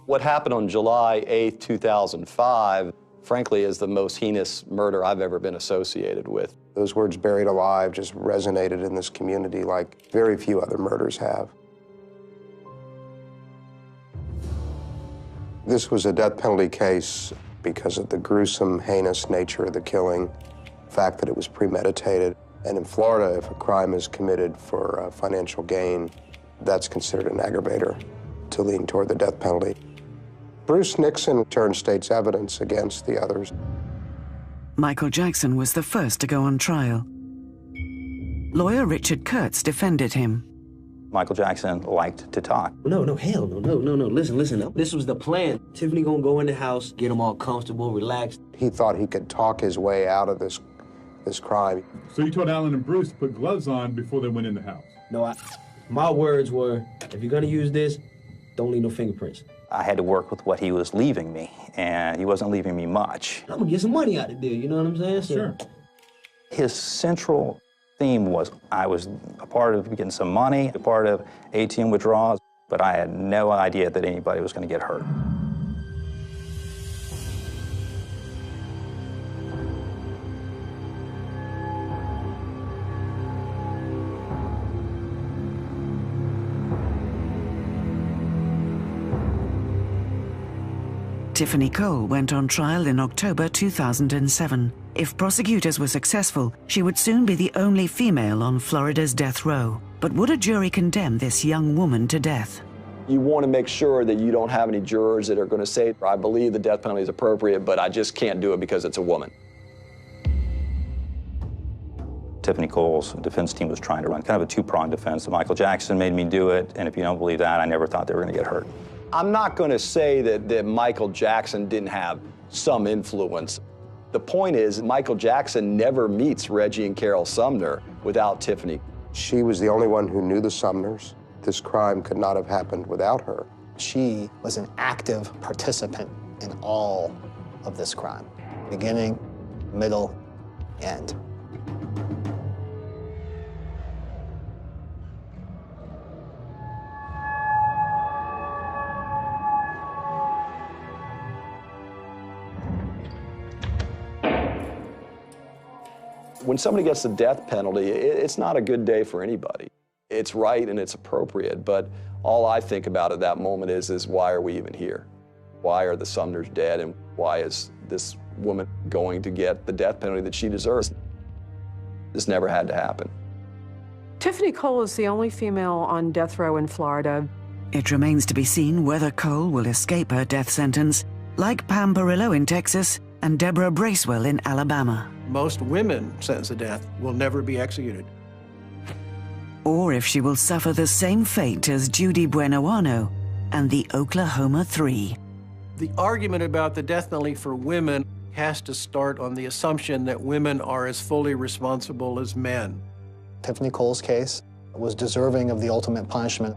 What happened on July 8th, 2005, frankly, is the most heinous murder I've ever been associated with. Those words, buried alive, just resonated in this community like very few other murders have. This was a death penalty case because of the gruesome, heinous nature of the killing, the fact that it was premeditated. And in Florida, if a crime is committed for financial gain, that's considered an aggravator to lean toward the death penalty. Bruce Nixon turned state's evidence against the others. Michael Jackson was the first to go on trial. Lawyer Richard Kurtz defended him. Michael Jackson liked to talk. No, hell no. Listen. This was the plan. Tiffany gonna go in the house, get them all comfortable, relaxed. He thought he could talk his way out of this crime. So you told Alan and Bruce to put gloves on before they went in the house? No, my words were, if you're gonna use this, don't leave no fingerprints. I had to work with what he was leaving me, and he wasn't leaving me much. I'm gonna get some money out of there, you know what I'm saying? Sure. His central theme was I was a part of getting some money, a part of ATM withdrawals, but I had no idea that anybody was going to get hurt. Tiffany Cole went on trial in October 2007. If prosecutors were successful, she would soon be the only female on Florida's death row. But would a jury condemn this young woman to death? You want to make sure that you don't have any jurors that are going to say, I believe the death penalty is appropriate, but I just can't do it because it's a woman. Tiffany Cole's defense team was trying to run kind of a two-pronged defense. Michael Jackson made me do it, and if you don't believe that, I never thought they were going to get hurt. I'm not going to say that Michael Jackson didn't have some influence. The point is, Michael Jackson never meets Reggie and Carol Sumner without Tiffany. She was the only one who knew the Sumners. This crime could not have happened without her. She was an active participant in all of this crime, beginning, middle, end. When somebody gets the death penalty, it's not a good day for anybody. It's right and it's appropriate, but all I think about at that moment is why are we even here? Why are the Sumners dead, and why is this woman going to get the death penalty that she deserves? This never had to happen. Tiffany Cole is the only female on death row in Florida. It remains to be seen whether Cole will escape her death sentence, like Pam Perillo in Texas and Deborah Bracewell in Alabama. Most women sentenced to death will never be executed. Or if she will suffer the same fate as Judy Buenoano and the Oklahoma Three. The argument about the death penalty for women has to start on the assumption that women are as fully responsible as men. Tiffany Cole's case was deserving of the ultimate punishment.